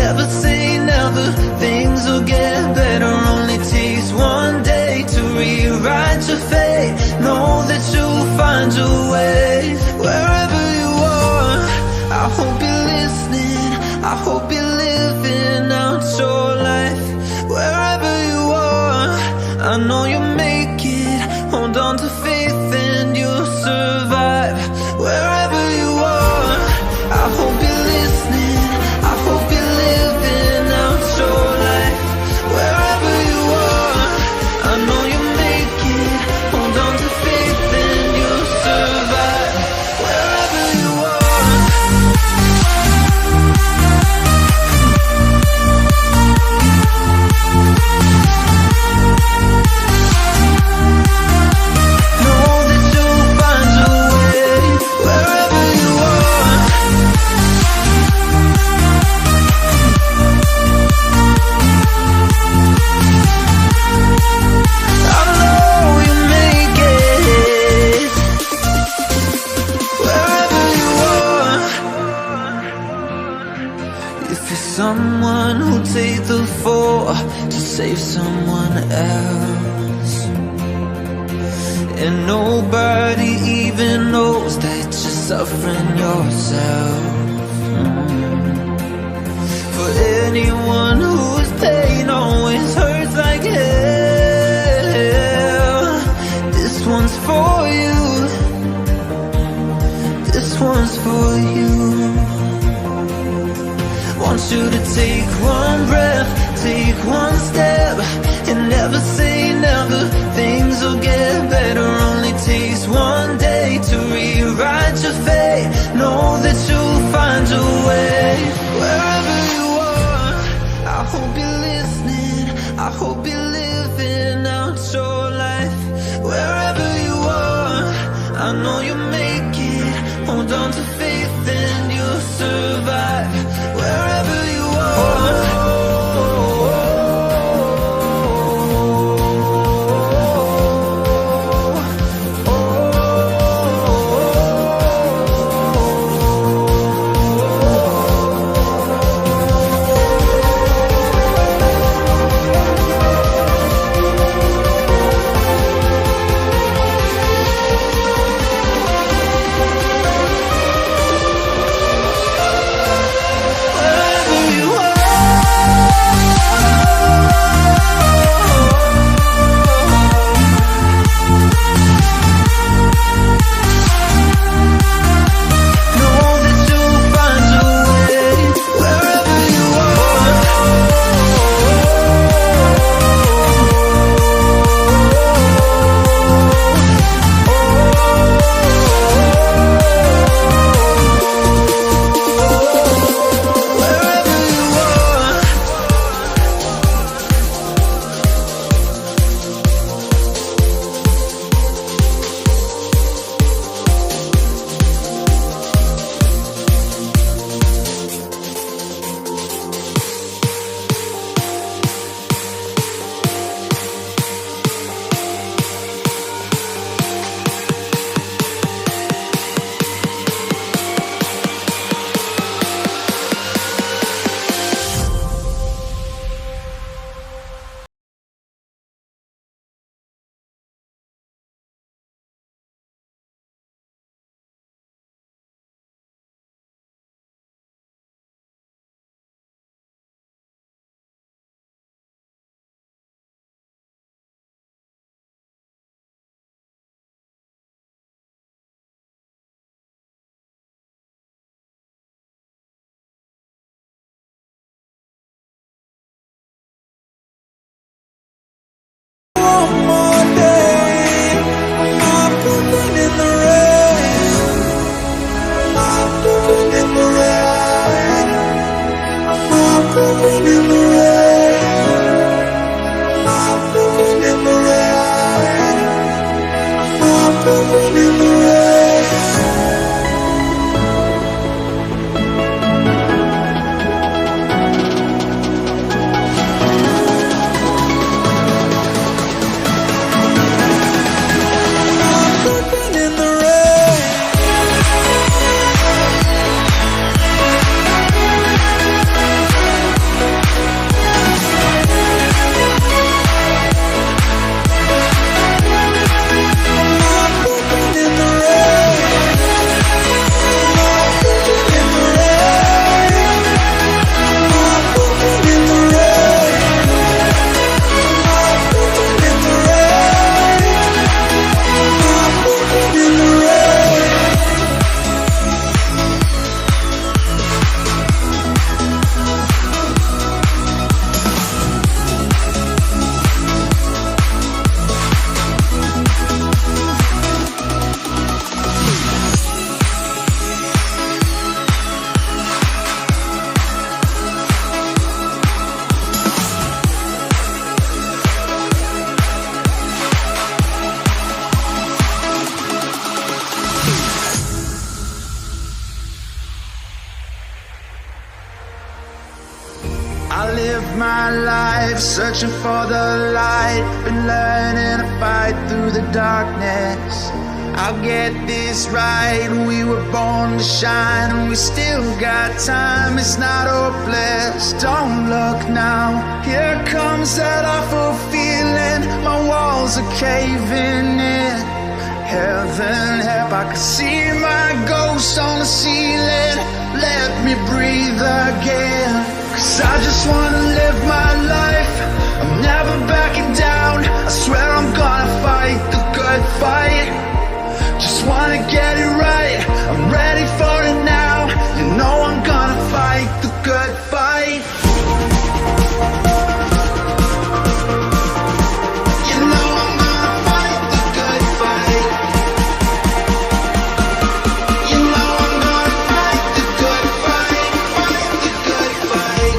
never say never. Things will get better, only takes one day to rewrite your fate. Know that you'll find your way. Wherever you are, I hope you're listening, I hope you're living out your life. Wherever you are, I know you'll make it. Hold on to faith and you'll survive. Wherever you are, I hope you're listening, I hope you're living out your life. Wherever you are, I know you'll make it. Hold on to faith and you'll survive. Wherever you are. Know that you'll find your way. Wherever you are. I know you'll make it. Wherever you are. If you're someone who'll take the fall to save someone else, and nobody even knows that you're suffering yourself. For anyone whose pain always hurts like hell, this one's for you, this one's for you. Want you to take one breath, take one step, and never say never. Things will get better, only takes one day to rewrite your fate. Know that you'll find your way. Wherever you are, I hope you're listening, I hope you're living out your life. Wherever you are, I know you'll make it. Hold on to faith and you'll survive. Wherever you are. I live my life searching for the light, been learning to fight through the darkness. I'll get this right, we were born to shine, and we still got time, it's not hopeless. Don't look now, here comes that awful feeling, my walls are caving in. Heaven help, I can see my ghost on the ceiling. Let me breathe again, 'cause I just wanna live my life, I'm never backing down. I swear I'm gonna fight the good fight. Just wanna get it right, I'm ready for it now. You know I'm gonna fight the good fight. You know I'm gonna fight the good fight. You know I'm gonna fight the good fight, fight the good fight.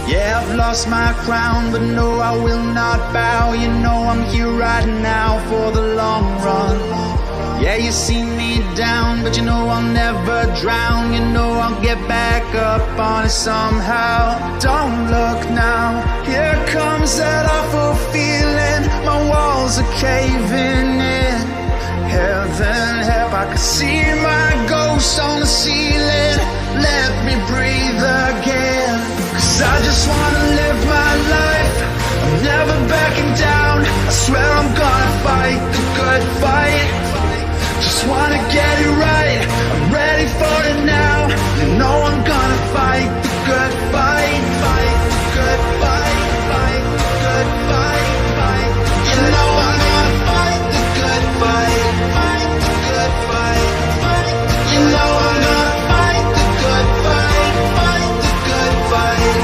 Yeah, I've lost my crown, but no, I will not bow. You know I'm here right now for the long run. Yeah, you see me down, but you know I'll never drown. You know I'll get back up on it somehow. Don't look now, here comes that awful feeling, my walls are caving in. Heaven help, I can see my ghost on the ceiling. Let me breathe again, 'cause I just wanna live my life, I'm never backing down. I swear I'm gonna fight the good fight. Just wanna get it right, I'm ready for it now. You know I'm gonna fight the good fight, fight the good fight, fight the good fight, fight. You know I'm gonna fight the good fight, fight the good fight, fight. You know I'm gonna fight the good fight, fight the good fight.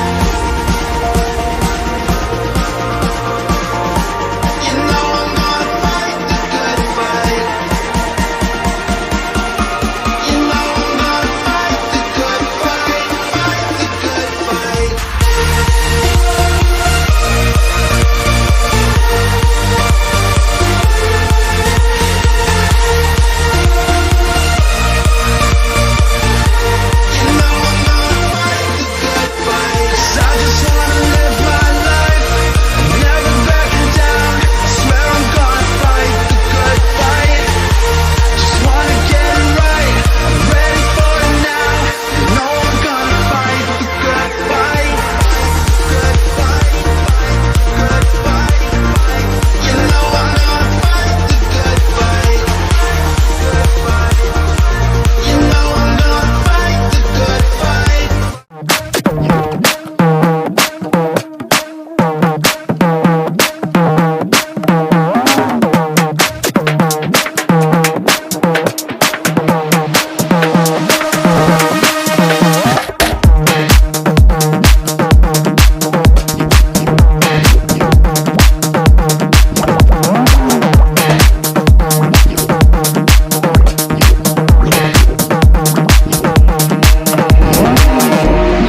You know I'm gonna fight the good fight. You know I'm gonna fight the good fight, fight the good fight. You know I'm gonna fight the good fight, 'cause I just wanna live my life, I'm never backing down. I swear I'm gonna fight the good fight. Just wanna get it right, I'm ready for it now. You know I'm gonna fight the good fight, good fight, good fight, fight. You know I'm gonna fight the good fight, good fight. You know I'm gonna fight the good fight.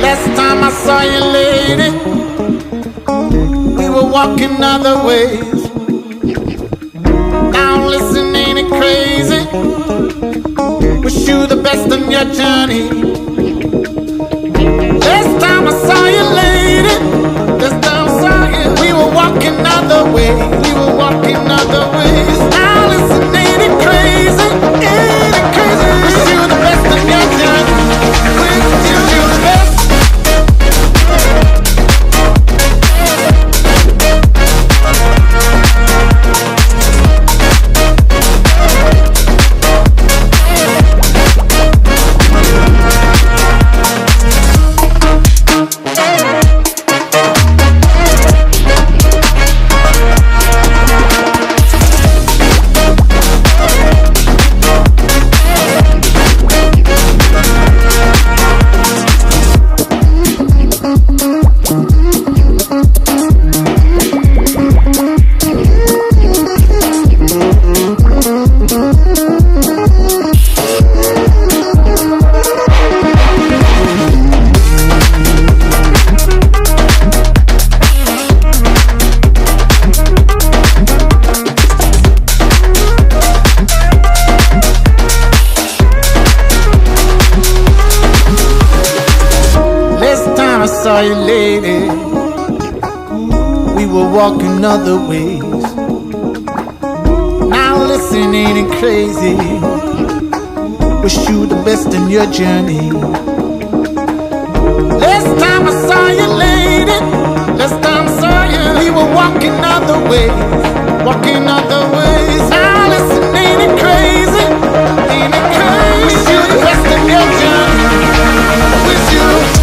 Last time I saw you, lady, we were walking other ways. Now listen, ain't it crazy? Wish you the best on your journey. Last time I saw you, lady, last time I saw you, we were walking other ways. We were walking other ways. Now listen, ain't it crazy? Ain't it crazy? Wish you the best on your journey. Wish you the best. saw you, lady. We were walking other ways. Now listen, ain't it crazy? Wish you the best in your journey. Last time I saw you, lady. Last time I saw you, we were walking other ways. Walking other ways. Now listen, ain't it crazy? Ain't it crazy? Wish you the best in your journey. Wish you.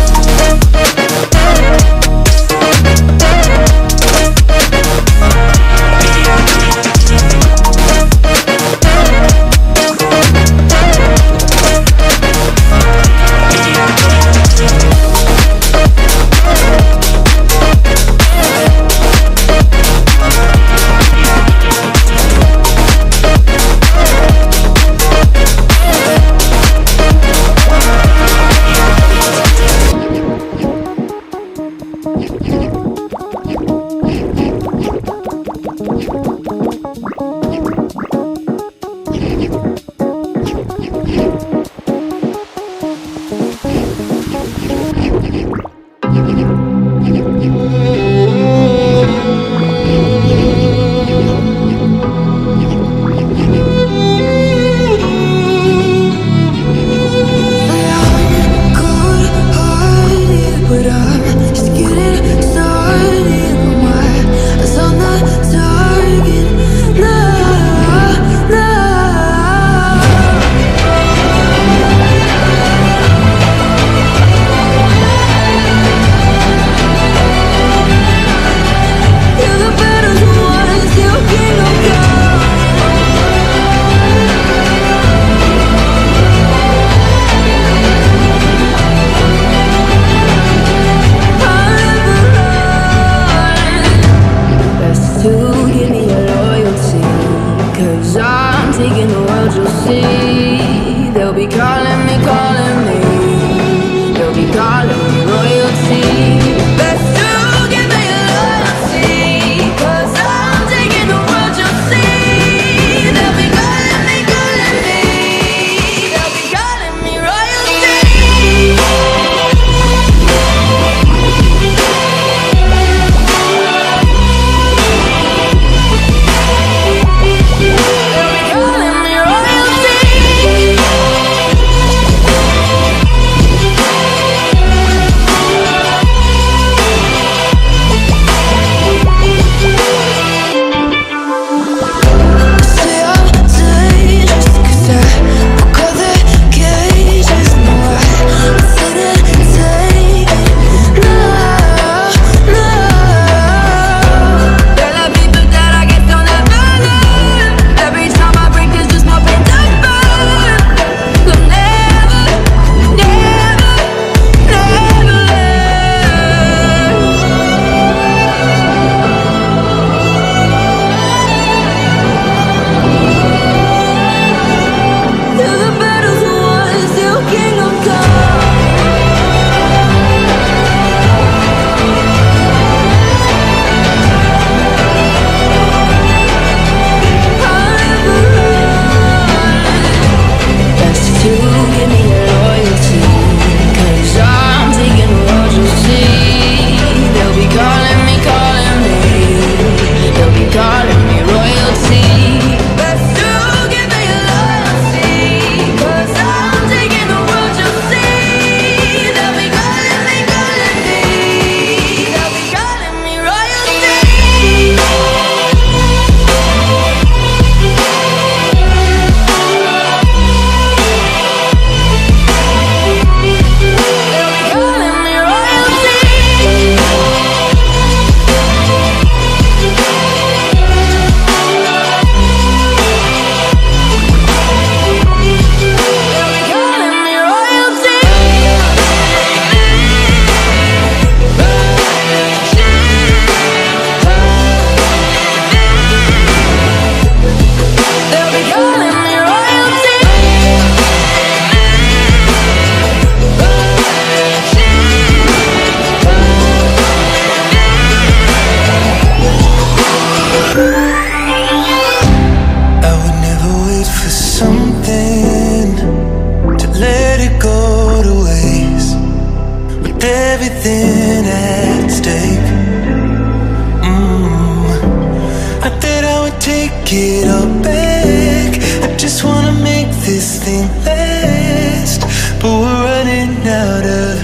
make this thing last, but we're running out of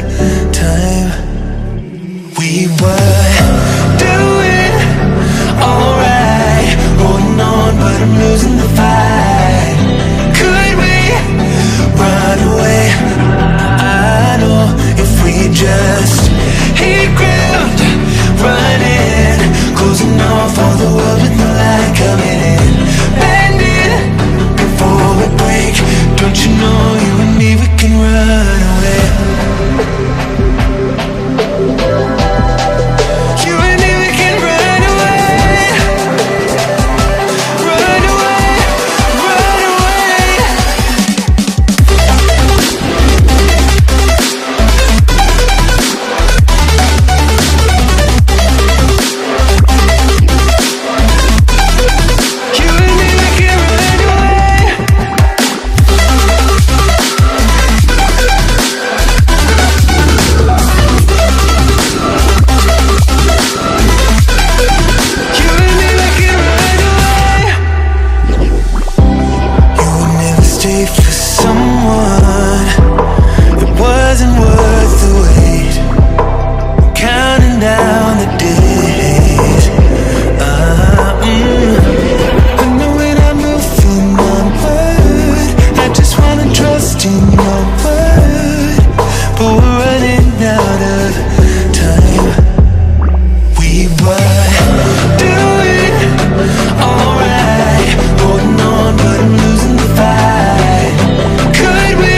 time. We were doing alright, holding on, but I'm losing the fight. Could we run away? I know if we just hit ground, running, closing off all the world with no light coming in, bending before we break. Don't you know you and me, we can run away. You and me, we can run away. Run away, run away. You and me, we can run away. You and me, we can run away. You would never stay for someone that wasn't worth the wait. Counting down the days. I know when I'm moving onward, I just wanna trust in your word, but we're running out of time. We were doing alright, holding on, but I'm losing the fight. Could we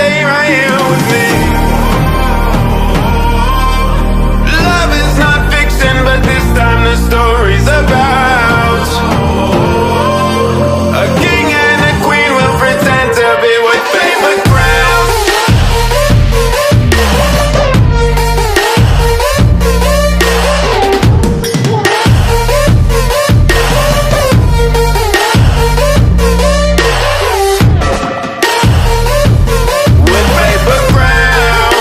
stay right here with me. Love is not fiction, but this time the story's about a king and a queen will pretend to be with paper crowns. With paper crowns.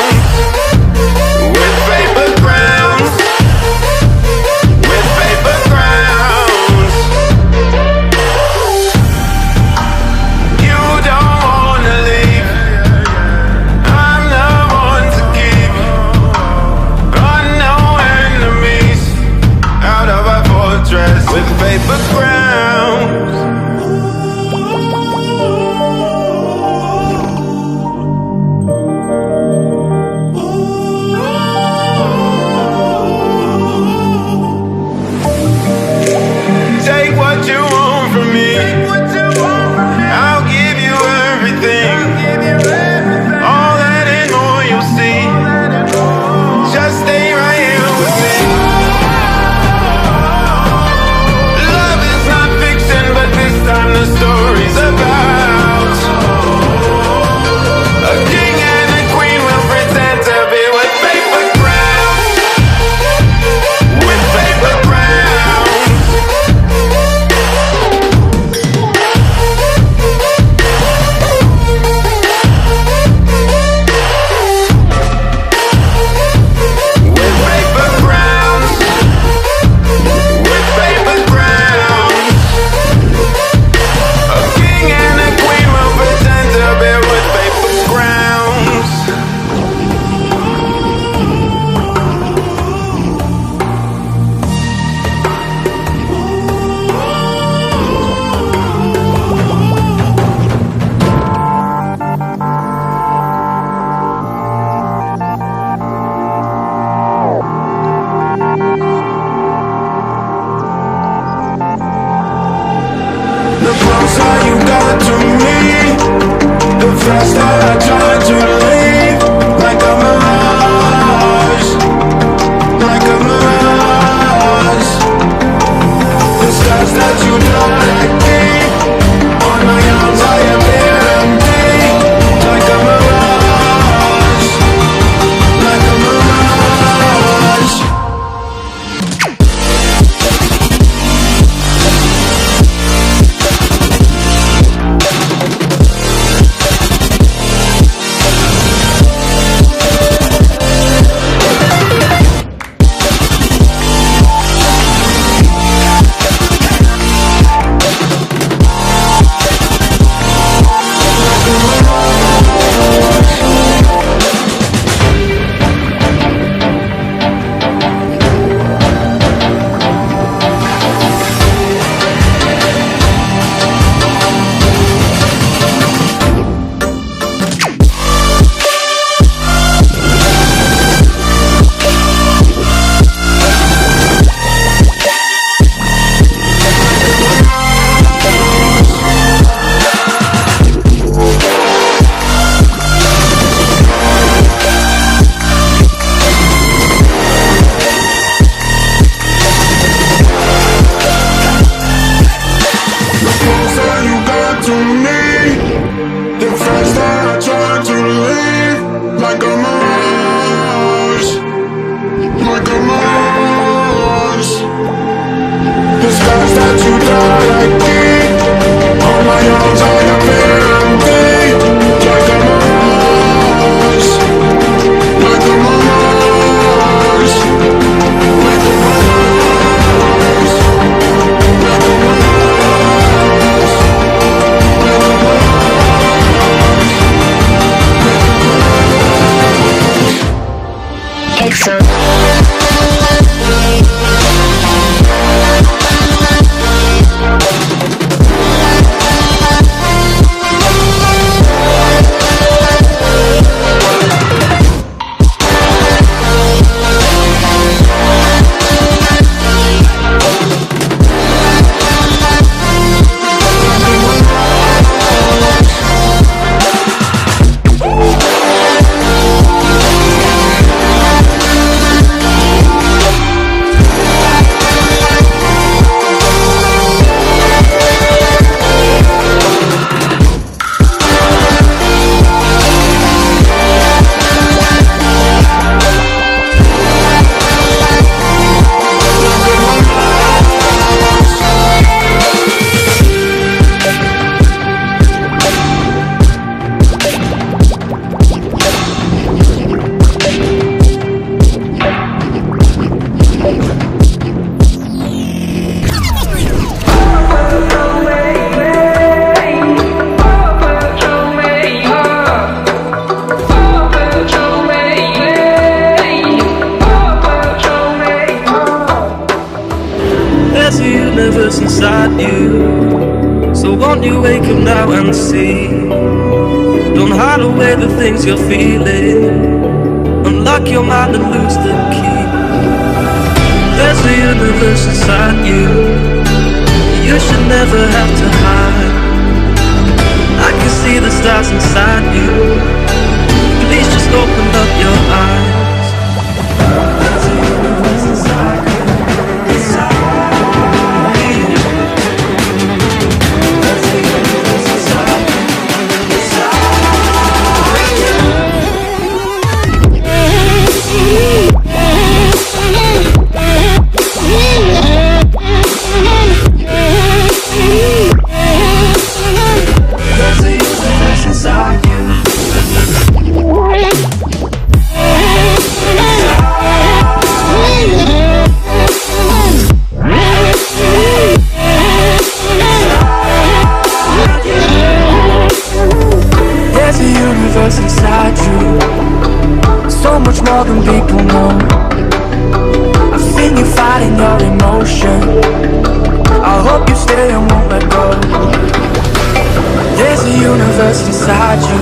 out and see. Don't hide away the things you're feeling. Unlock your mind and lose the key. There's a universe inside you. You should never have to hide. I can see the stars inside you. Please just open up your eyes. There's a universe inside you. Inside you, so much more than people know. I've seen you fighting your emotion. I hope you stay and won't let go. There's a universe inside you,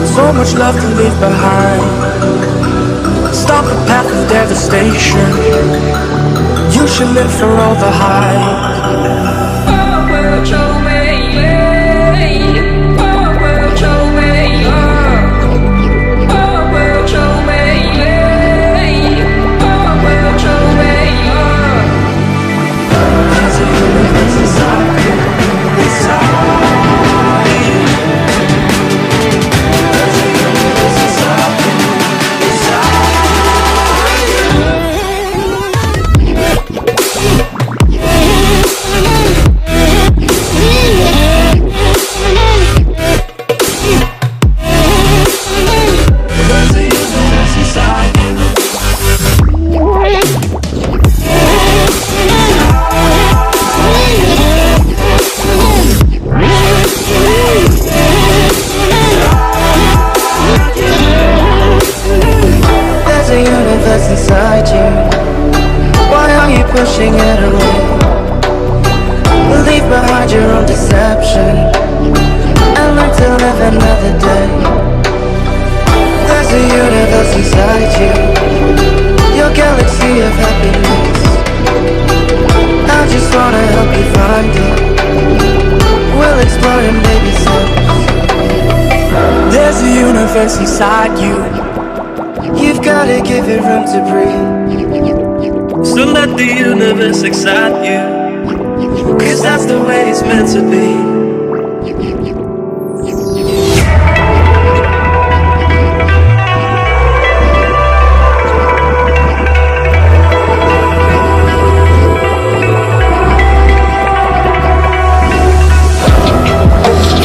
so much love to leave behind. Stop the path of devastation. You should live for all the highs. Inside you, why are you pushing it away? Leave behind your own deception and learn to live another day. There's a universe inside you, your galaxy of happiness. I just wanna help you find it. We'll explore in baby steps. There's a universe inside you. You've gotta give it room to breathe. So let the universe excite you, 'cause that's the way it's meant to be.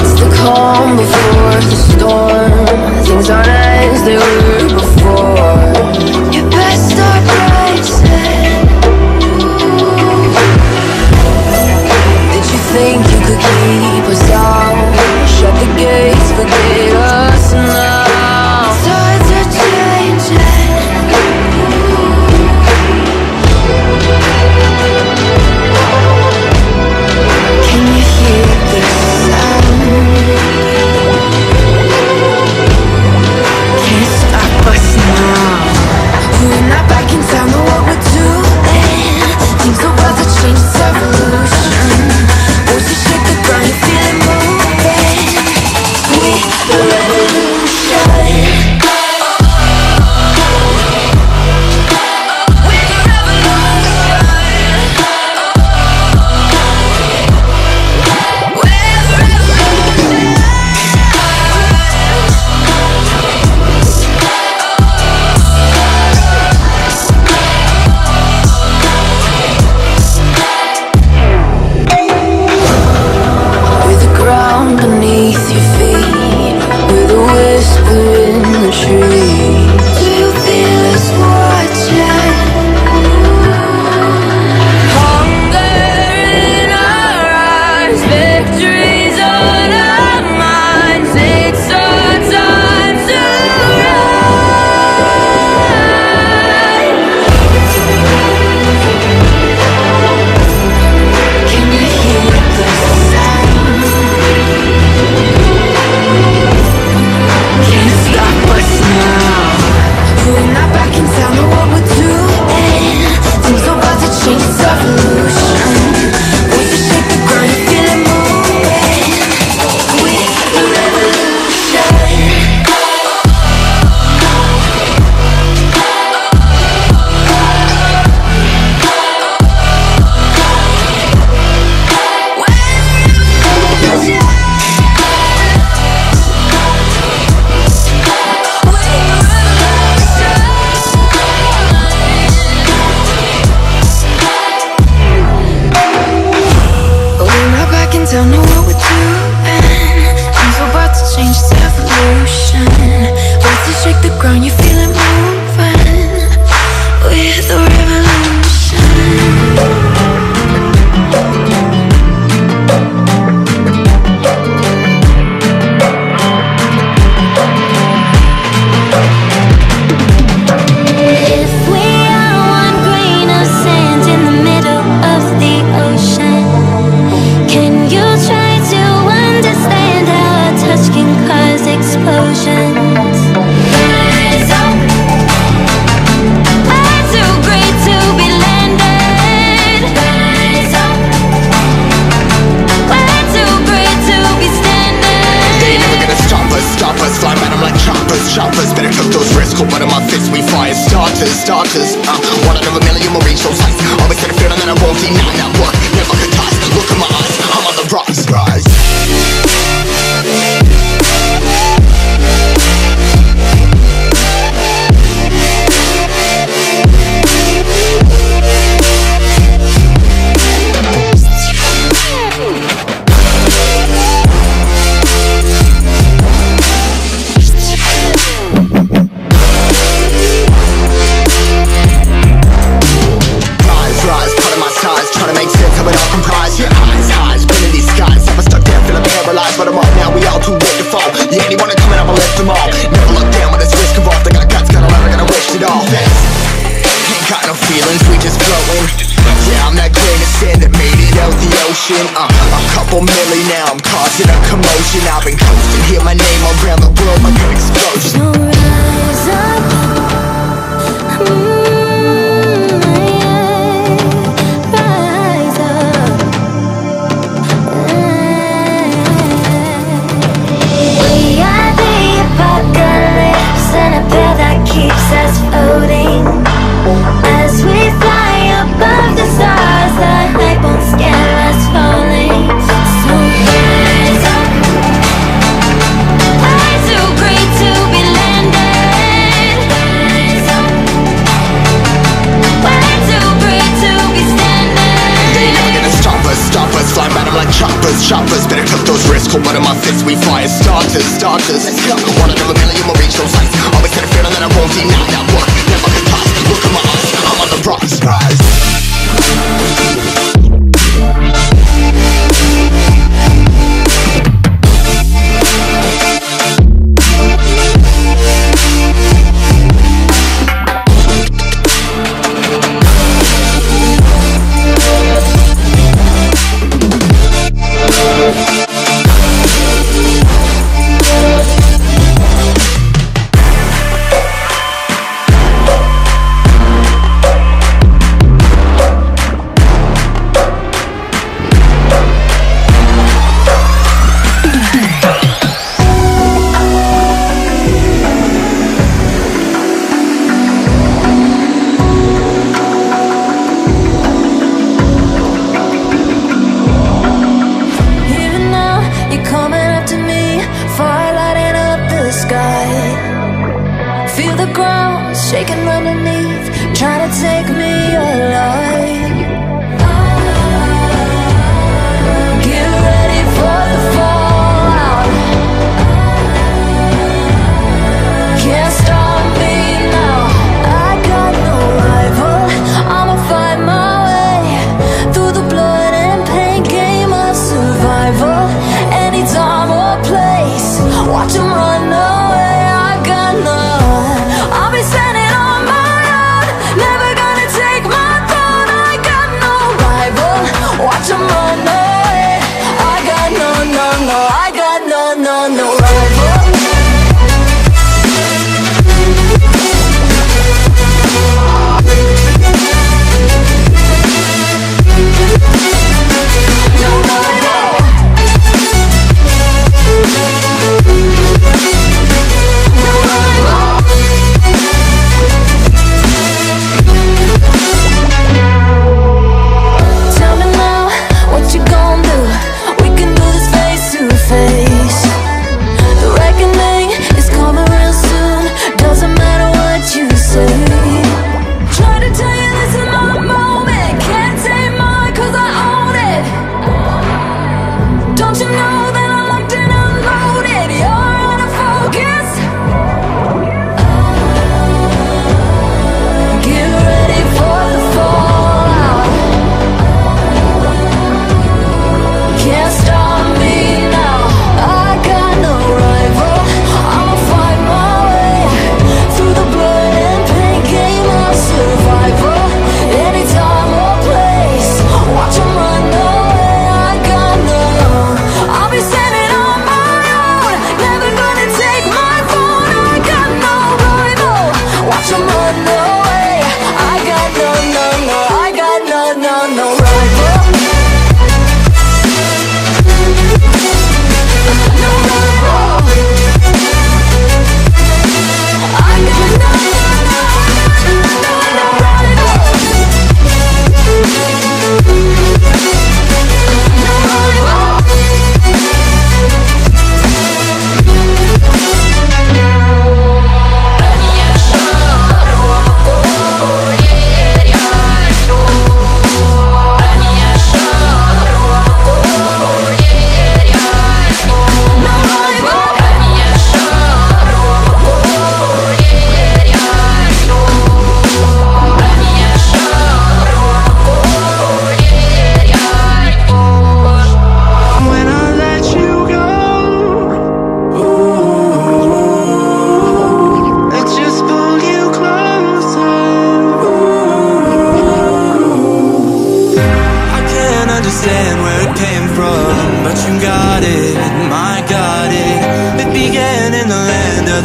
It's the calm before the storm. Things aren't as they were before. You best start racing. Did you think you could keep starters. One out of a million will reach those heights. Always had a feeling that I won't deny. That work never could ties. Look in my eyes, I'm on the rise. Trying to make sense of it all comprised. Yeah, highs, been in these skies. I was stuck there feeling paralyzed, but I'm up now, we all too late to fall. Yeah, anyone coming up, I'll lift them all. Never look down when there's risk involved. I got guts, got a lot, I gotta wish it all. Ain't got no feelings, we just floating. Yeah, I'm that grain of sand that made it out the ocean. A couple milli now, I'm causing a commotion. I've been coasting, hear my name around the world like an explosion. So rise up. Keeps us floating as we fly above the stars. The hype won't scare us falling. So rise up. Way too great to be landed. Rise up. Way too great to be standing. They ain't never gonna stop us. Fly at 'em like choppers. Better cut those risks. Hold one of my fists, we fly as starters. Let's go. One out of a million will reach those heights. Always had a feeling that I won't deny. That work never could ties. Look in my eyes, I'm on the rise.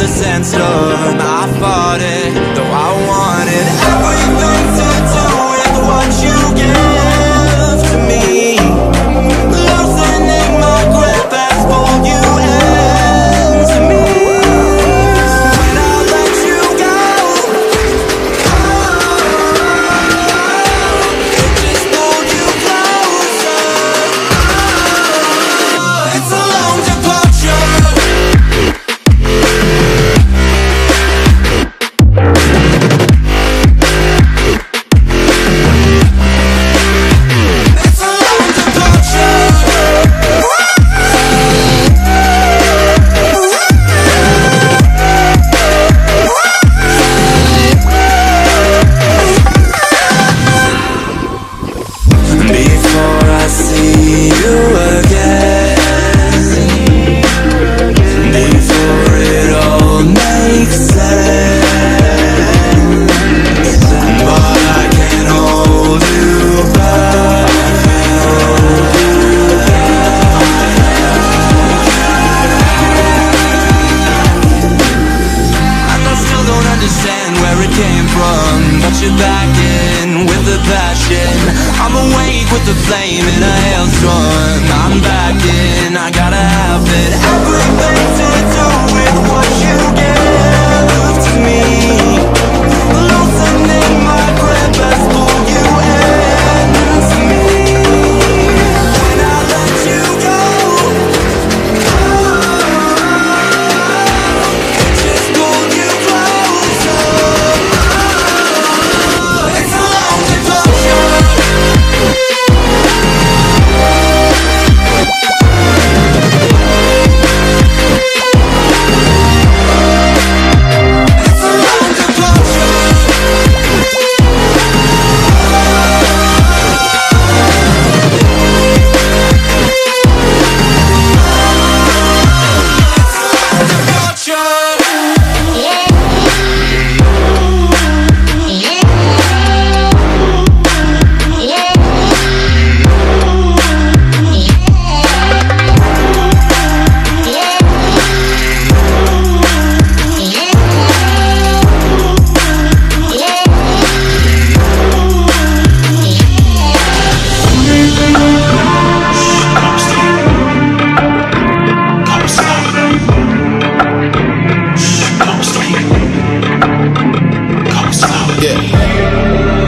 the sandstorm. I fought it, though I wanted everything to do with what you give to me. Loosening my grip as pulled you into me. When I let you go, it just pulled you closer. It's a long departure. Before I see you again, before it all makes sense, but I can't hold you back. And I still don't understand where it came from, but you're back in with the passion. I'm awake with the flame in a hailstorm. I'm back in, I gotta have it. Everything to do with what you give to me. Loosening my grip as pulled you into me. When I let you go, it just pulled you closer. It's a long departure.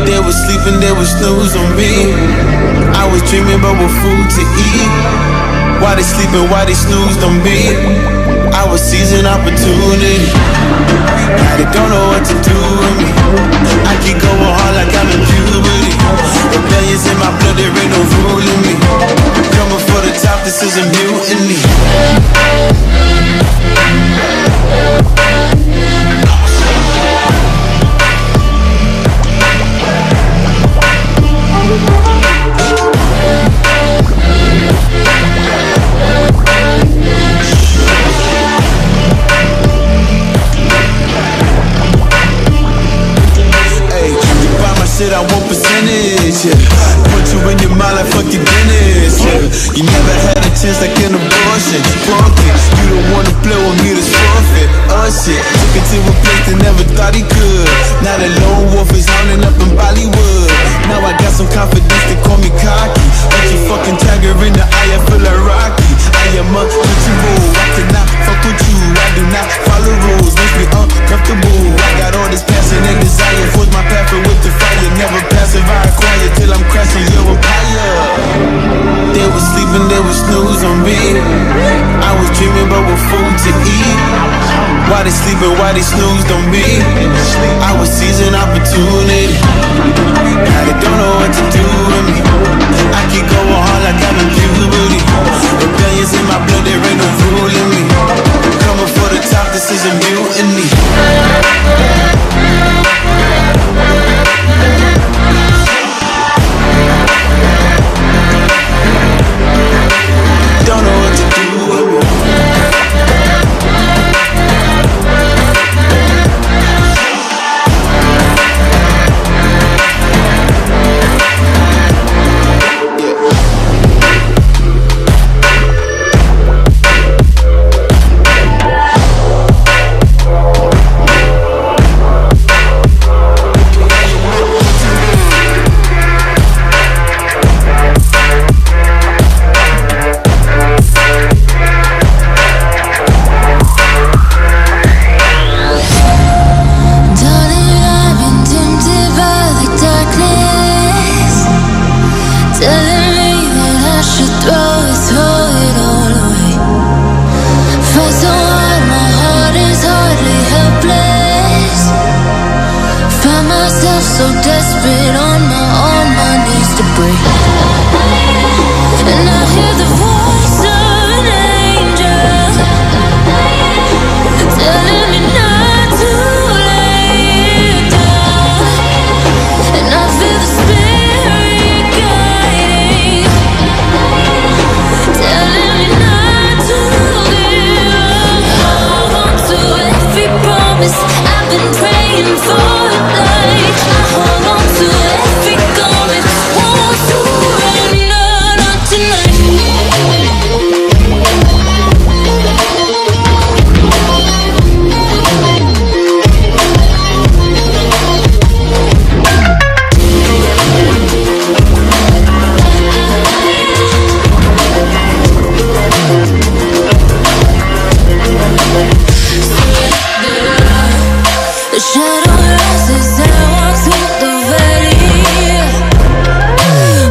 They was sleeping, they was snooze on me. I was dreaming about what food to eat. Why they sleeping, why they snoozed on me? I was seizing opportunity. Now they don't know what to do with me. I keep going hard like I'm in puberty. Rebellions in my blood, there ain't no ruling me. Coming for the top, this is a mutiny. Shit, I want percentage, yeah. Put you in your mind like fuck your business, yeah. You never had a chance like an abortion. Broken, you don't wanna play with me, that's forfeit. Shit, took it to a place that never thought he could. Now the lone wolf is howling up in Bollywood. Now I got some confidence, they call me cocky. But you fucking tiger in the eye, I feel like Rocky. I am untouchable, I cannot fuck with you. I do not follow rules, makes me uncomfortable. I got all this passion and desire, force my path with the fire. Never passive, I acquire till I'm crashing your empire. They was sleeping, they was snooze on me. I was dreaming about what food to eat. Why they sleeping, why they snoozed on me? I was seizing opportunity. Now they don't know what to do with me. I keep going hard like I'm in puberty. Rebellions in my blood, there ain't no ruling me. Coming for the top, this is a mutiny. Don't know what to do with me. so desperate on my knees to breathe. And I hear the voice of an angel telling me not to lay down. And I feel the spirit guiding, telling me not to give up. Hold on to every promise I've been praying for tonight. I hold on to every garment, won't surrender, not tonight. The shadow rises and I walk through the valley,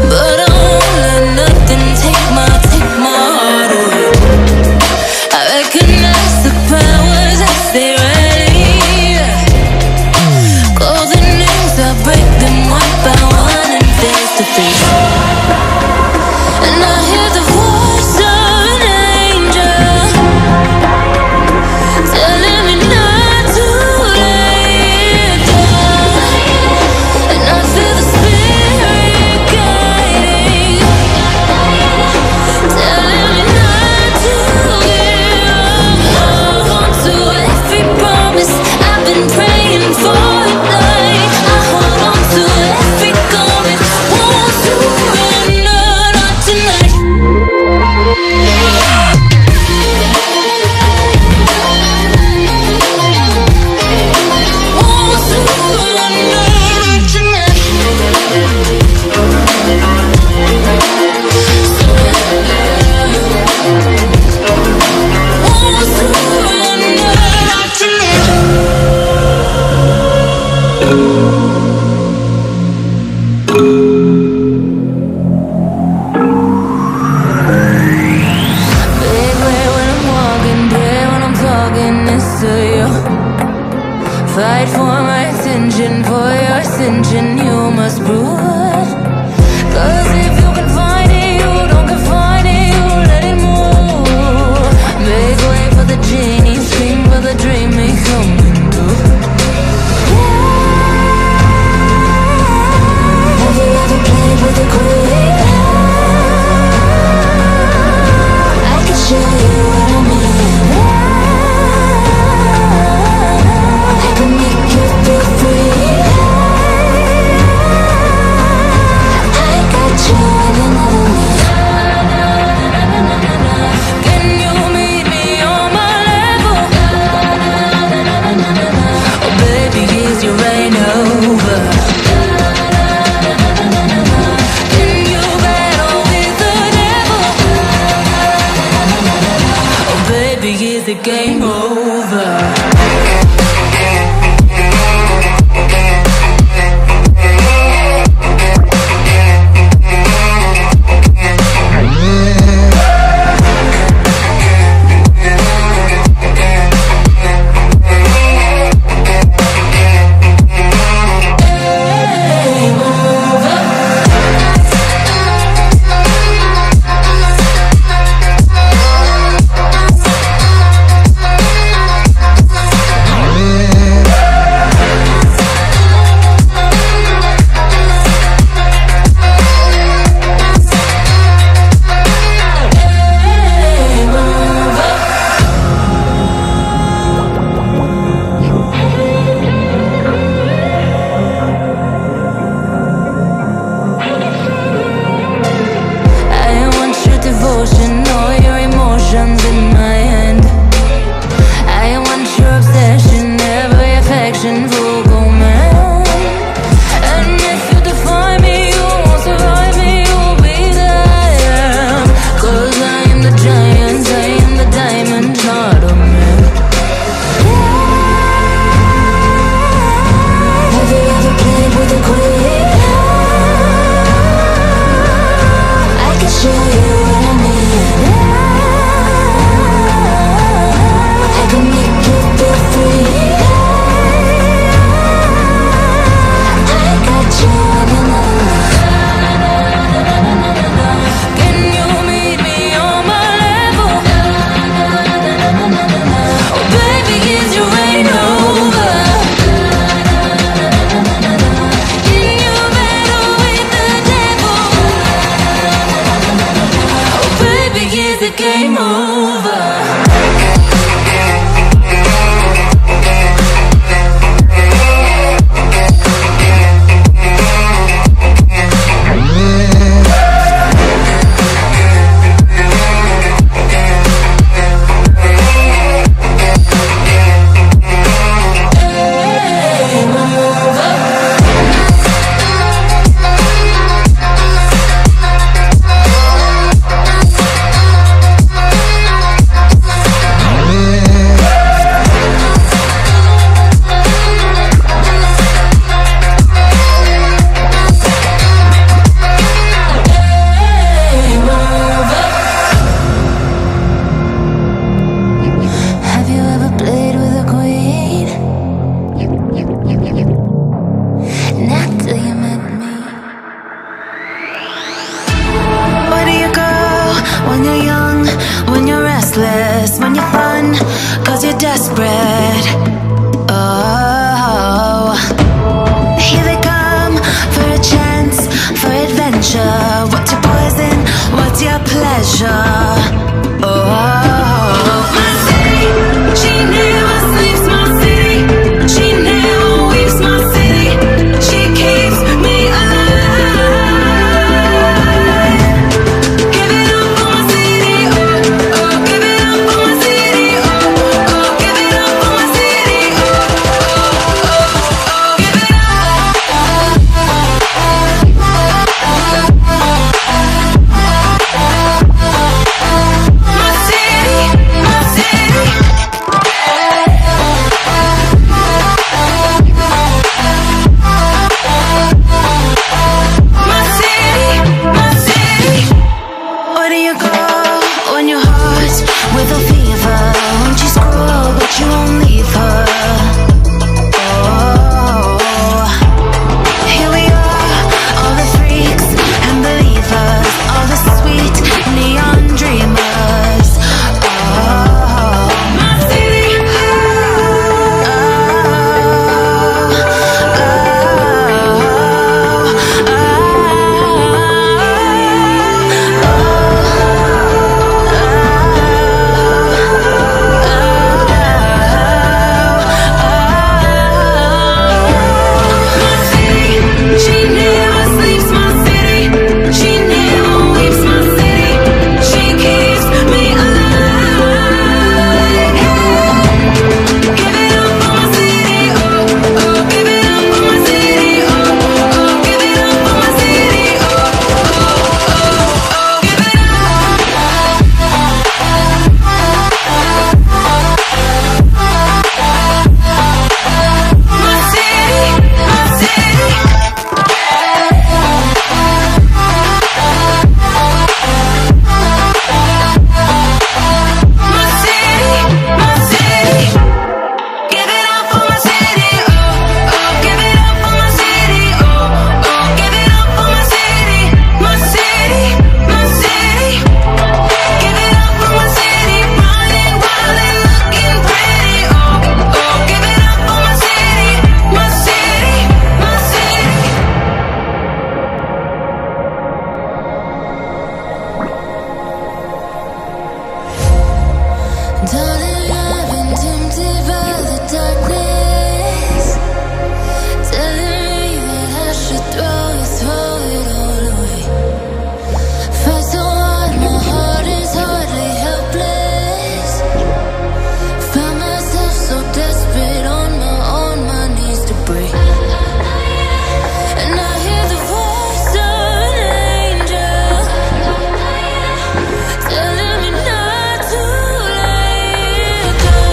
but I won't let nothing take my heart away. I recognize the powers as they rally. Call the names, I break them one by one and face to face. And I hear the voice of an angel telling me not to lay down. And I feel the spirit guiding, telling me not to give up. Hold on to every promise I've been praying for tonight. I hold on to every garment, won't surrender, not tonight. Won't surrender, not tonight. Won't surrender, not tonight. Big way when I'm walking, pray when I'm talking this to you. Fight for my attention, for your ascension, you must prove it. 'Cause if you can find it, you don't confine it, you let it move. Make way for the genie, scream for the dream, may come true. Have you ever played with a queen? I can show you what I mean. I can make you feel free. I got you in another league. Can you meet me on my level? Oh baby, is you rain over? Can you battle with the devil? Oh baby, is the game over? desperate. Oh, here they come for a chance, for adventure. What's your poison? What's your pleasure? Oh, my city, she never sleeps. My city, she never weeps. My city, she keeps me alive. Give it up for my city, oh, oh. Give it up for my city, oh, oh. Give it up for my city, oh, oh, oh, oh. Give it my city, my city. My city, my city. Where do you go when your heart's with a fever? Won't you scroll, but you won't leave her? Oh, here we are, all the freaks and believers, all the sweet neon dreamers. Oh, my city. She never sleeps. My city, she never weeps. My city, she keeps me alive. Give it up for my city, oh, oh. Give it up for my city, oh, oh. Give it up for my city, oh, oh, oh, oh. Give it up. My city, my city. My city, my city. Give it up for my city, oh, oh. Give it up for my city, oh, oh. Give it up for my city, my city, my city. Give it up for my city, running wild and looking pretty, oh, oh. Give it up for my city, my city, my city. Darling, I've been tempted by the darkness, telling me that I should throw it all away. Fight so hard, my heart is hardly helpless. Found myself so desperate on my knees to break. And I hear the voice of an angel telling me not to let go.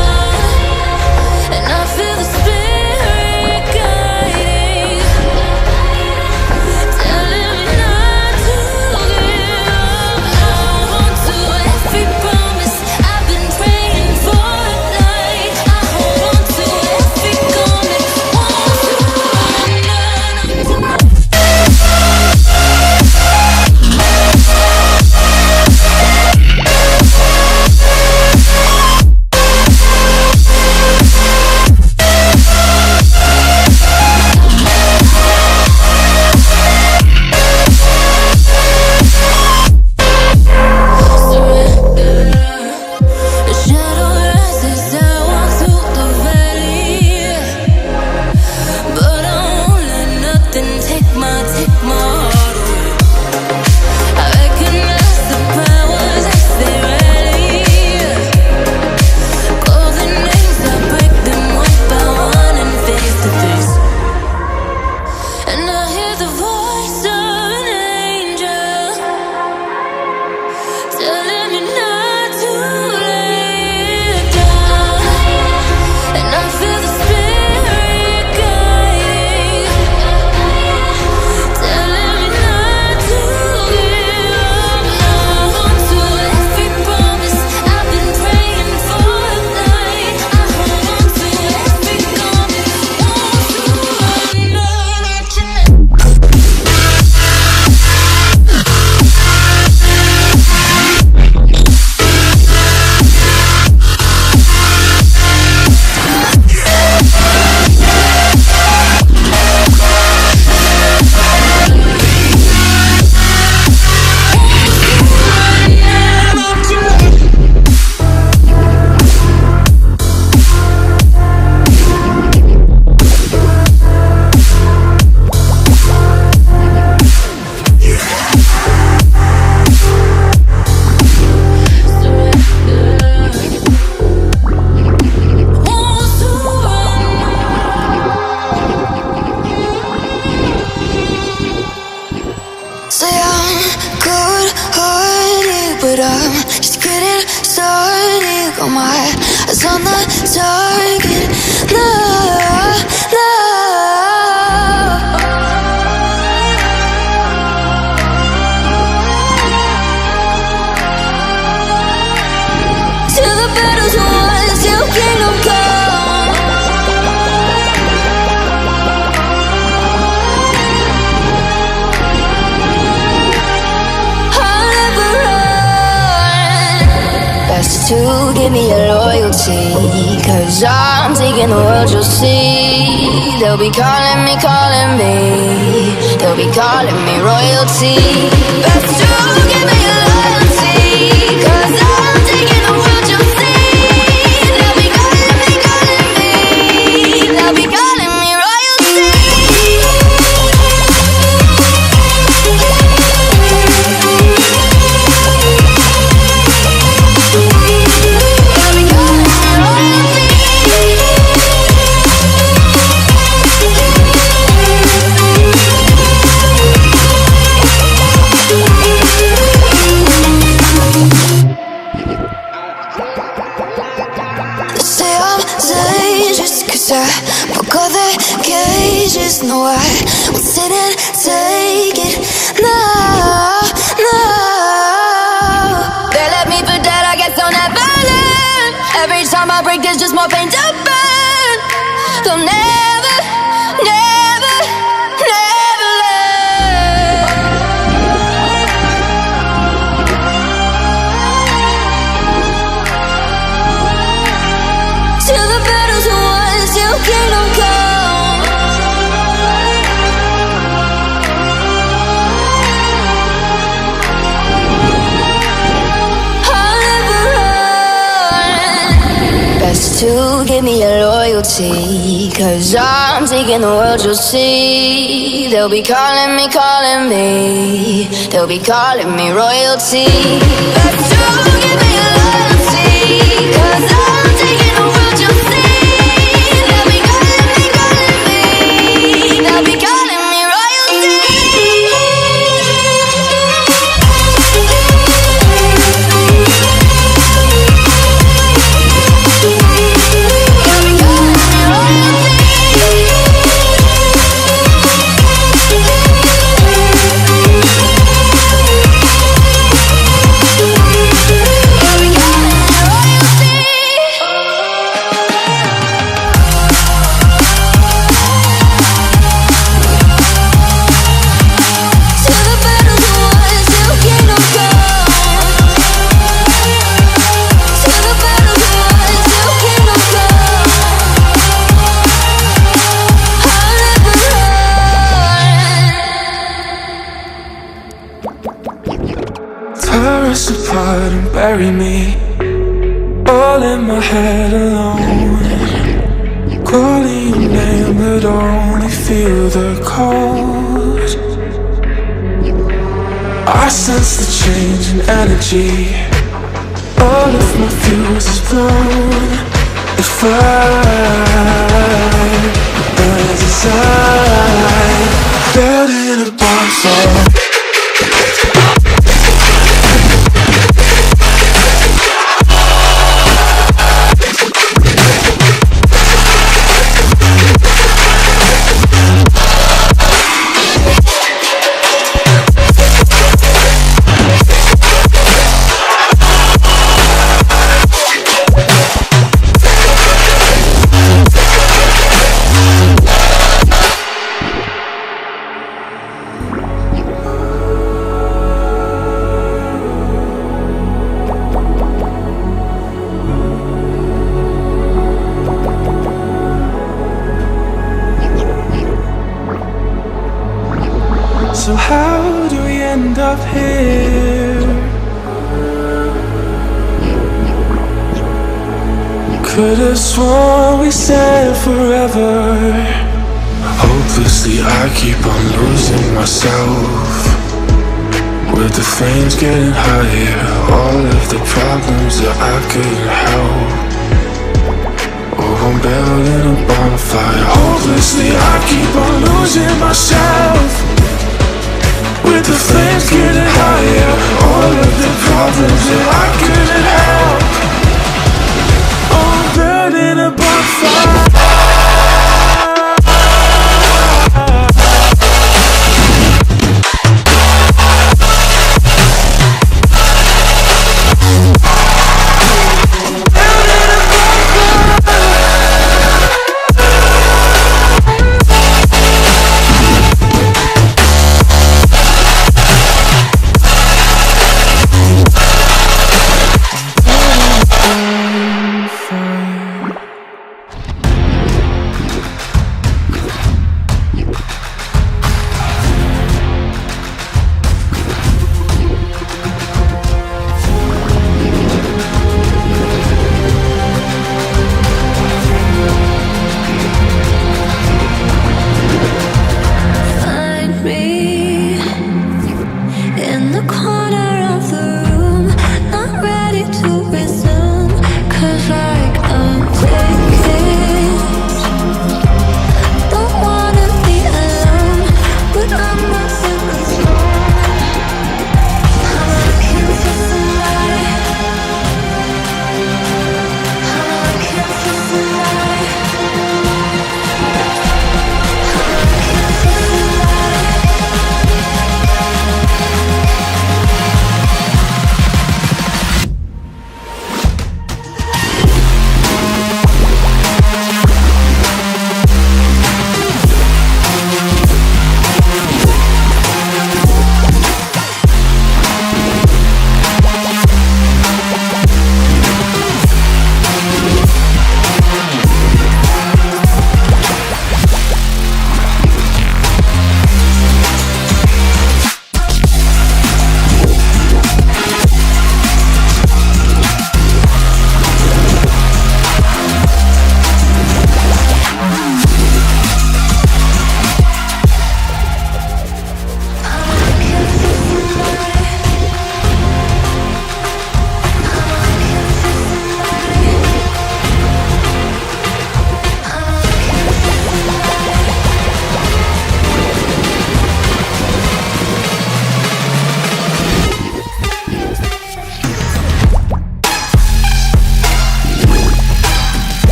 Got my eyes on the target. No, no. Till the battle's won, till kingdom come. I'll never run. Best to give me your loyalty, 'cause I'm taking the world, you'll see. They'll be calling me, they'll be calling me royalty. Best to give me your loyalty, 'cause I'm taking the world, you'll see. They'll be calling me, they'll be calling me royalty. Say I'm dangerous, 'cause I broke all the cages. No, I won't sit and take it. No, no. They left me for dead, I guess I'll never learn. Every time I break, there's just more pain to burn. They'll never, never, never learn. Till the battle's won, till kingdom come. I'll never run. Best to give me your loyalty, 'cause I'm taking the world, you'll see. They'll be calling me, they'll be calling me royalty. Best to give me your loyalty, 'cause I'm taking the world, you'll see. They'll be calling me, they'll be calling me royalty. Tear us apart and bury me all in my head alone. Calling your name but only feel the cold. I sense the change in energy. All of my fuse is blown. The fire burns inside, building a bonfire. So how do we end up here? Could have sworn we said forever. Hopelessly I keep on losing myself. With the flames getting higher, all of the problems that I couldn't help. Oh, I'm building a bonfire. Hopelessly I keep on losing myself. With the flames getting higher, all of the problems that I couldn't help.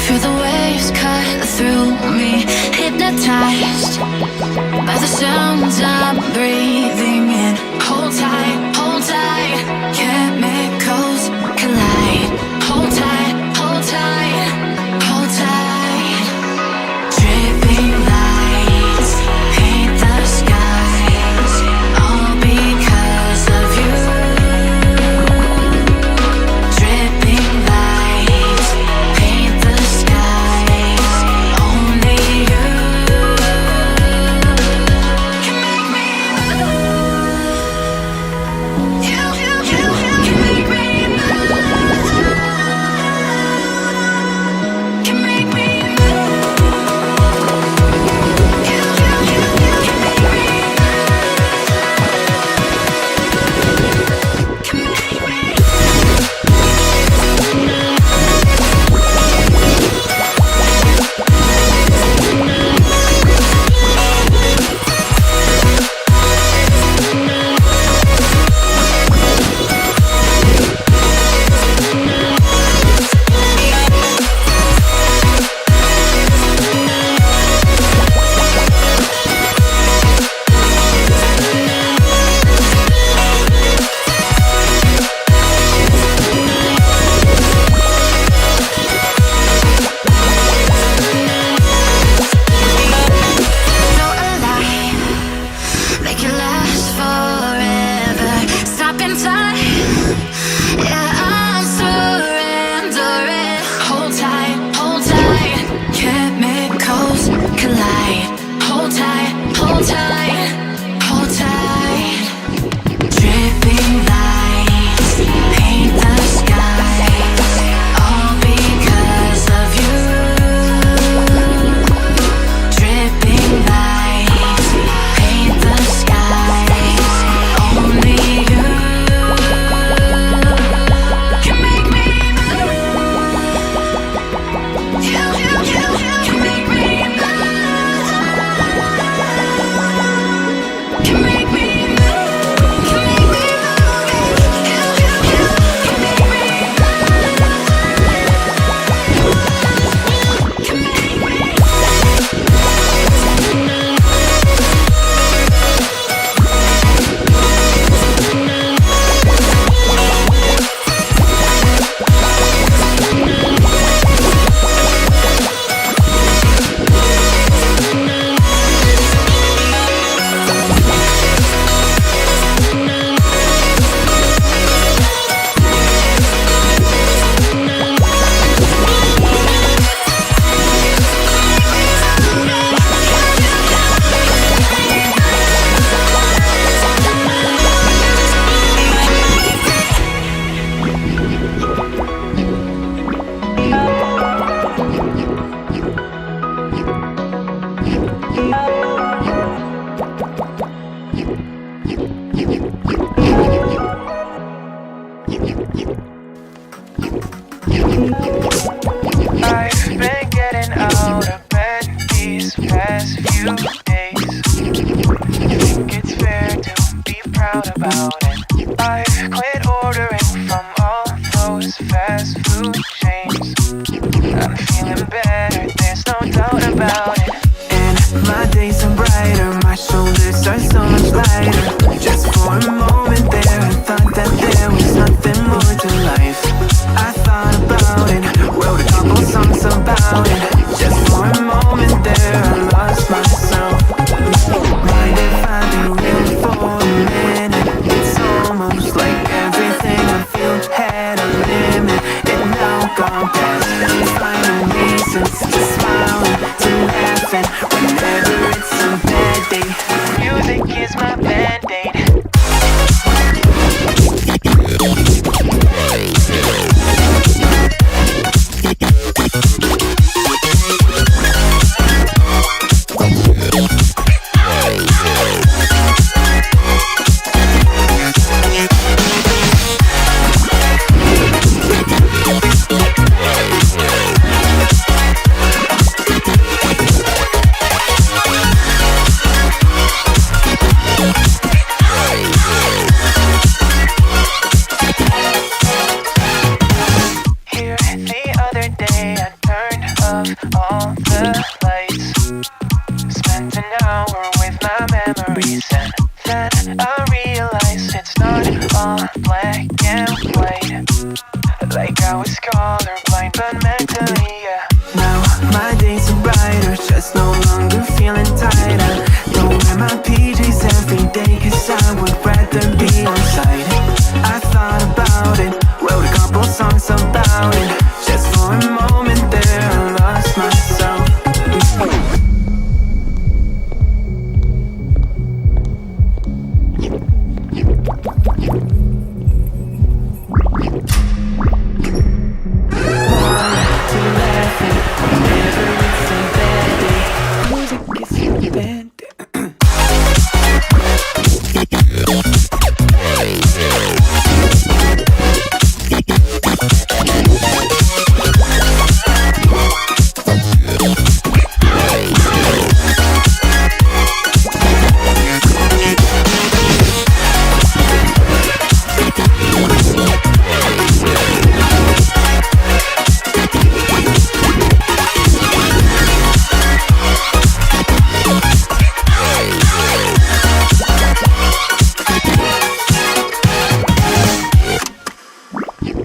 Feel the waves cut through me, hypnotized by the sounds I'm breathing in. Hold tight, chemicals collide. Hold tight, hold tight, hold tight. Dripping lights paint the skies, all because of you. Dripping lights paint the skies, only you can make me move. You can make me move. Can make me move. You can make me so alive, make it last forever. Stop in time, yeah, I'm surrendering. Hold tight, chemicals collide. Hold tight, hold tight, hold tight. Dripping lights paint the skies, all because of you. Dripping lights paint the skies, only you can make me move. You can make me move. Can make me move. Can make me move. You can make me move. Can make me. I've been getting out of bed these past few days. Think it's fair to be proud about it. I've quit ordering from all those fast food chains. I'm feeling better, there's no doubt about it. And my days are brighter, my shoulders are so much lighter. Just for a moment there, I thought that there was nothing more to life. I thought about it, wrote a couple songs about it. Just for a moment there, I lost myself. Mind if I be real for a minute? It's all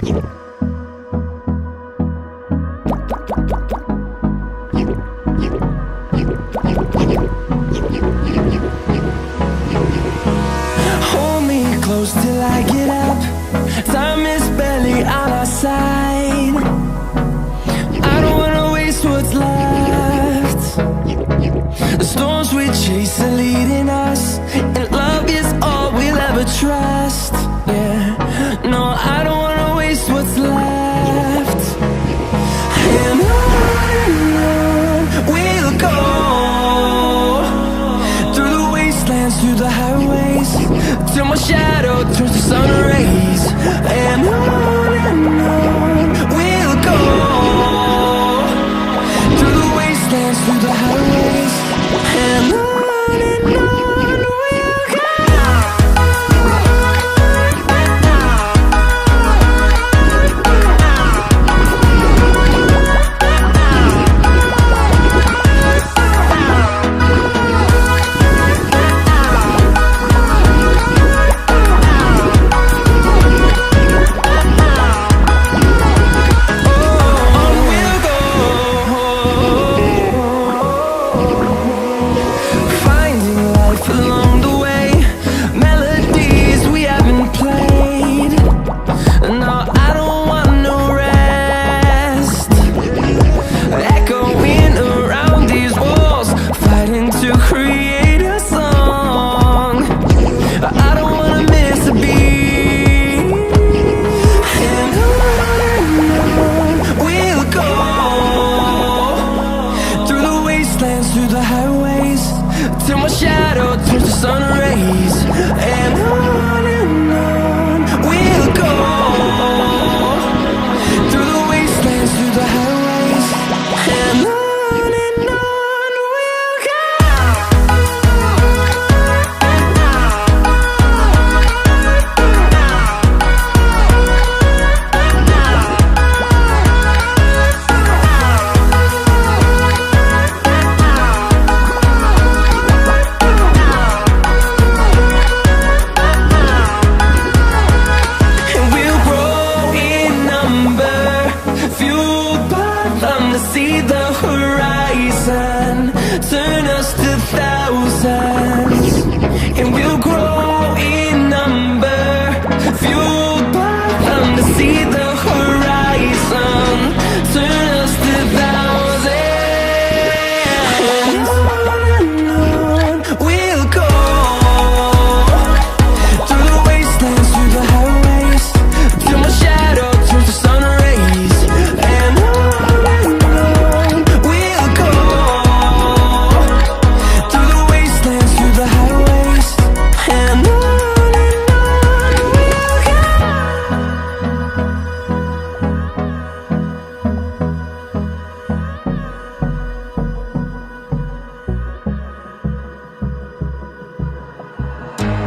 Hold me close till I get up. Time is barely on our side. I don't wanna waste what's left. The storms we chase are leading us, and love is all we'll ever trust. Yeah, no, I don't wanna waste what's left. And on we'll go, through the wastelands, through the highways, till my shadow turns to sun rays. And on we'll go, through the wastelands, through the highways, and on we'll go.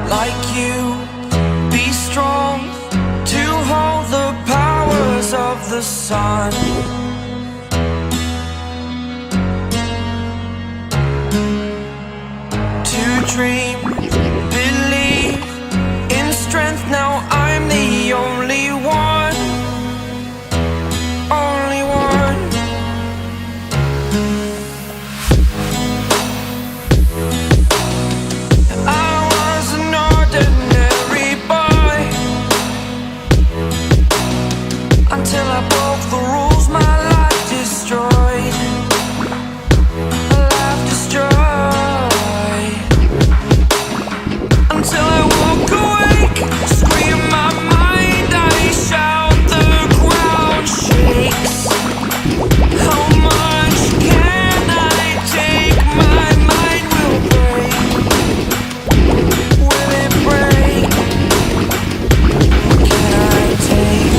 Like you, be strong to hold the powers of the sun. To dream, believe in strength. Now I'm the only one, only one. I was an ordinary boy until I broke the rules. My life destroyed, life destroyed. Until I walk awake, scream my mind, I shout, the ground shakes. How much can I take? My mind will break. Will it break? Can I take?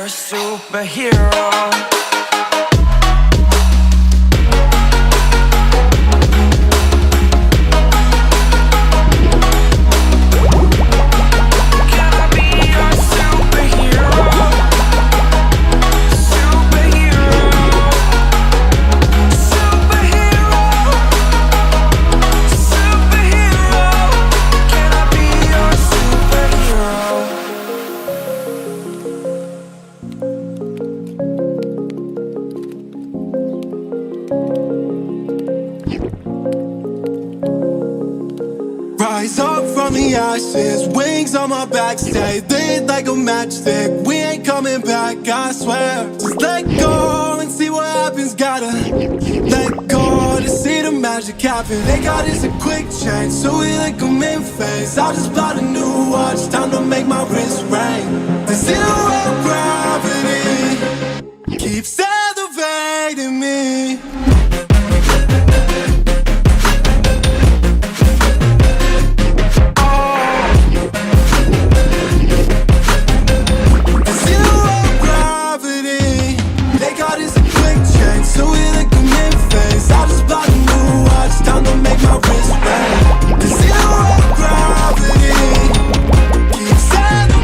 a superhero. Rise up from the ashes, wings on my back, stay lit like a matchstick. We ain't coming back, I swear. Just let go and see what happens. Gotta let go to see the magic happen. They got us a quick change, so we like them in phase. I'll just buy a new watch, time to make my wrist ring. The zero gravity keeps elevating me. So we like them in phase. I just bought a new watch, time to make my wrist ring. The zero gravity keeps elevating.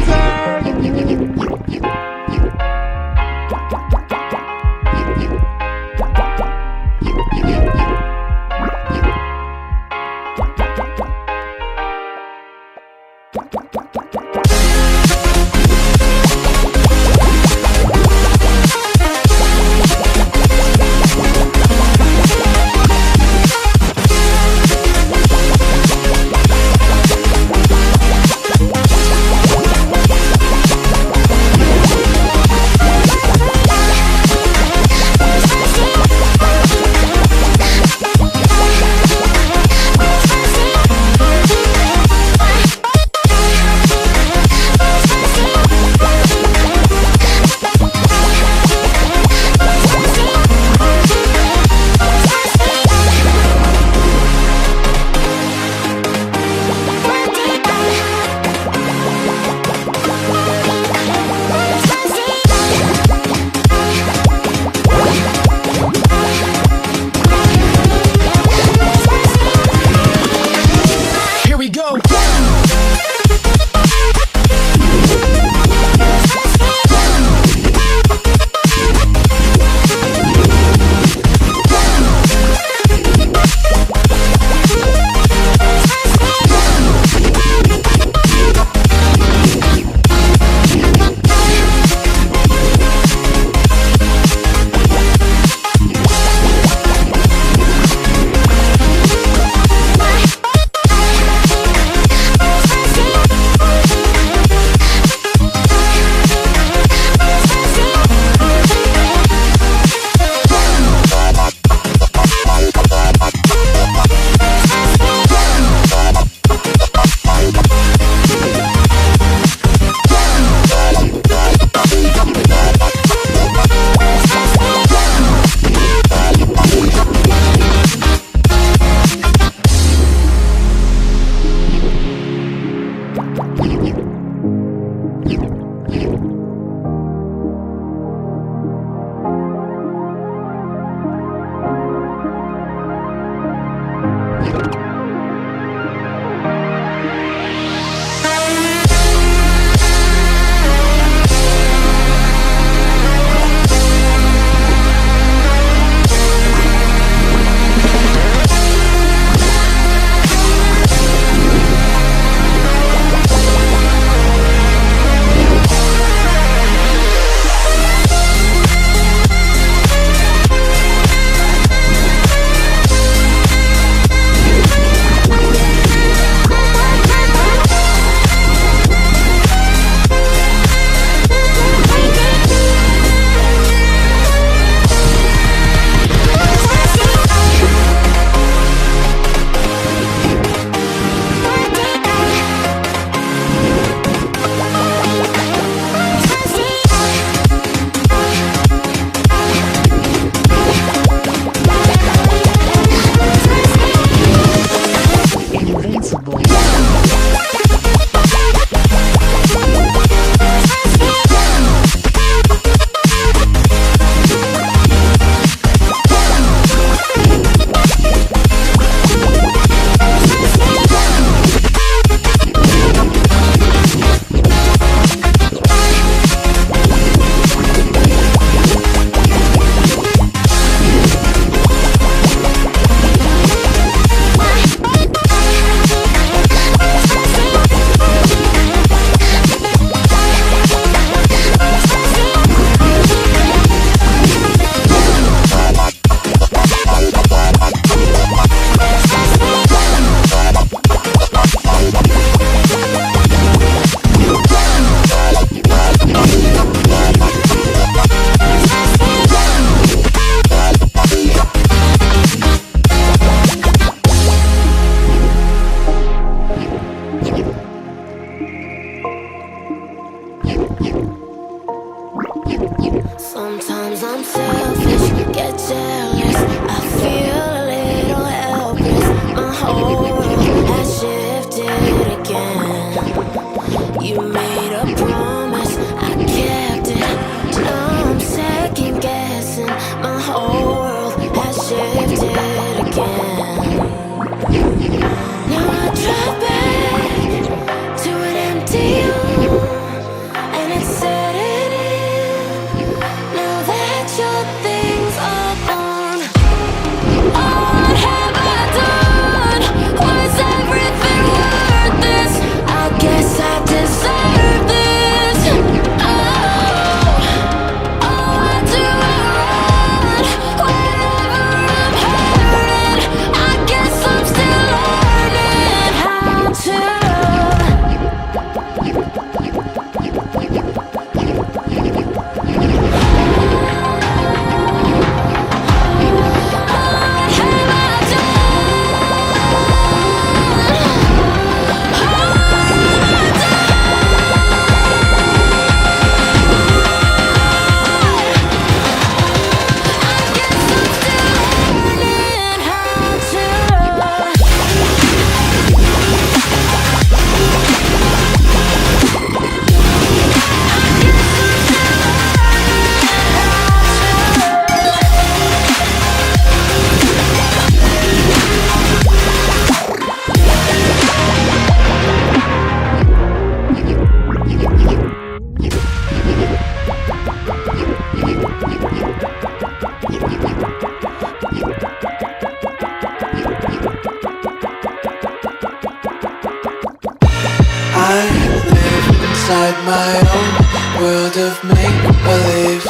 I live inside my own world of make-believe.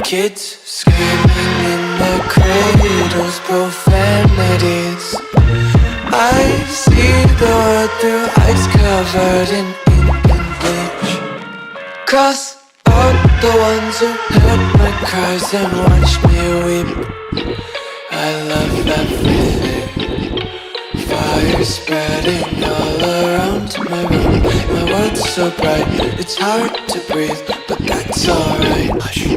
Kids screaming in their cradles, profanities. I see the world through ice covered in ink and bleach. Cross out the ones who heard my cries and watched me weep. I love everything. Fire spreading all around my room. My world's so bright, it's hard to breathe, but that's alright. Hush.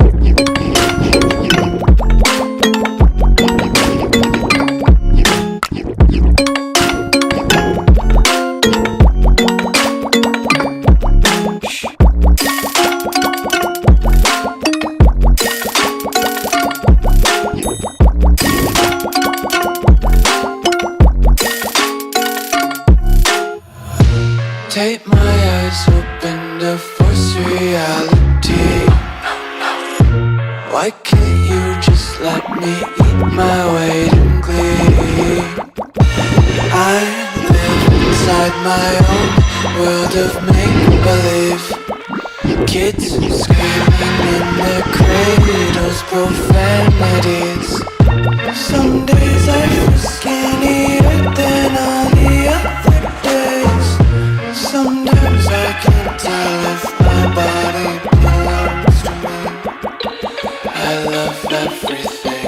Take my eyes open to force reality. Why can't you just let me eat my weight in glee? I live inside my own world of make-believe. Kids screaming in their cradles, profanities. Some days I feel skinnier than all the other days. Sometimes I can't tell if my body belongs to me. I love everything.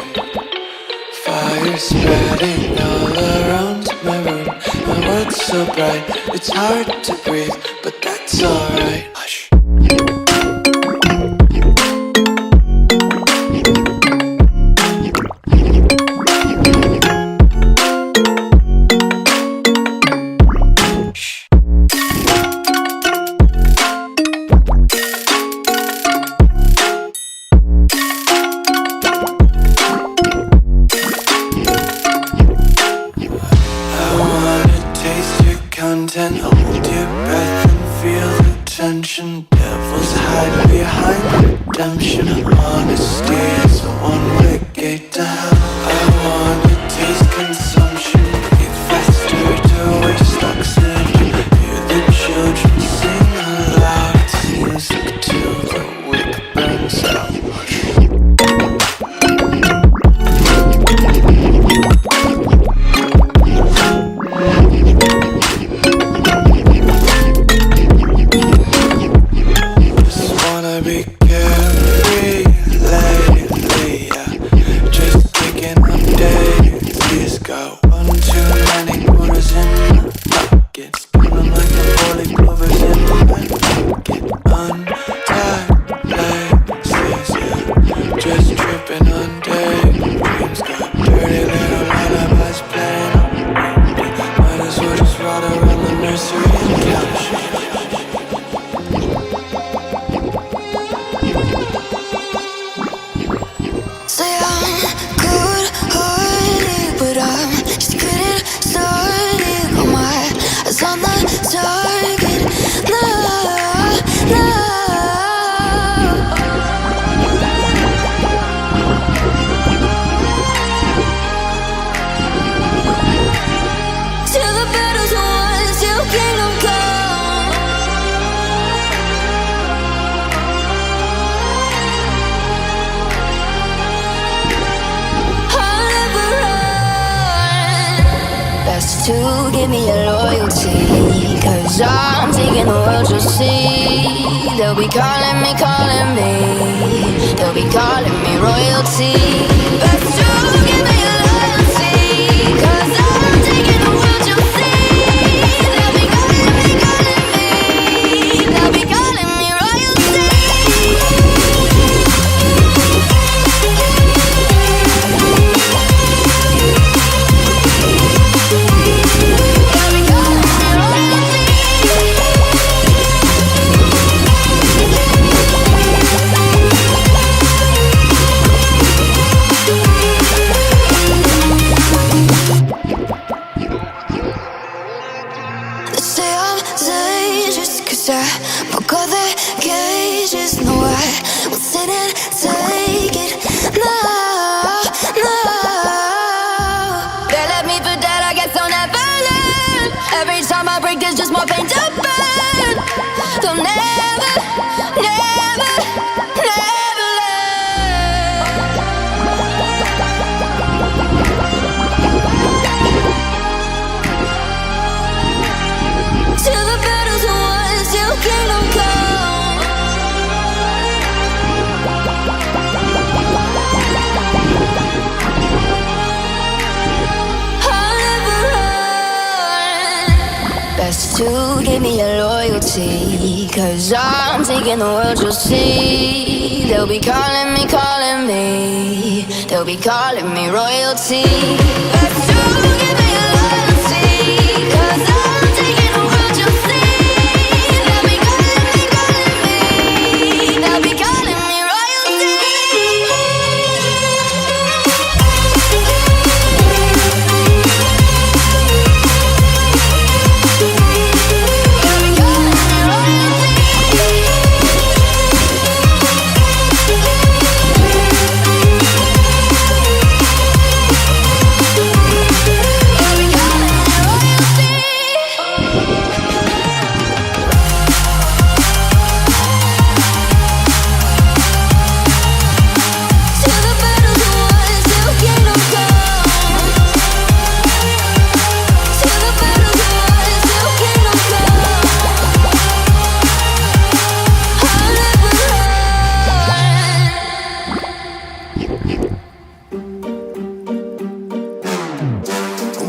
Fire spreading all around my room. My world's so bright, it's hard to breathe, but that's alright. Hush. Content, hold your breath and feel the tension. Devils hide behind redemption. Honesty is a one-way gate to hell. I wanna taste consumption. Breathe faster to waste oxygen. Hear the children sing aloud. It's music till the wick burns out. Be carefree lately, yeah. Just picking up daisies. Got one too many quarters in my pocket. Spinning like the holy clovers in my pocket. Untied laces, yeah. Just tripping on daydreams. Got dirty little lullabies playing on repeat. Might as well just ride around the nursery and count sheep. Say I'm good-hearted, but I'm just getting started. Got my eyes on the target. No, no. Till the battle's won, till kingdom come. I'll never run. Best to give me your loyalty, 'cause I'm taking the world, you'll see. They'll be calling me, they'll be calling me royalty. Best to give me your loyalty, 'cause I'm taking the world, you'll see. They'll be calling me, they'll be calling me royalty. Broke all the cages, no, I will sit and take it. No, no. They left me for dead, I guess I'll never learn. Every time I break, there's just more pain to burn. They'll never, never, never learn. Till the battle's won, till kingdom come. I'll never run. Best to give me your loyalty, 'cause I'm taking the world, you'll see. They'll be calling me, calling me. They'll be calling me royalty. Best to give me your loyalty, 'cause I'm taking the world, you'll see. They'll be calling me, calling me. They'll be calling me royalty.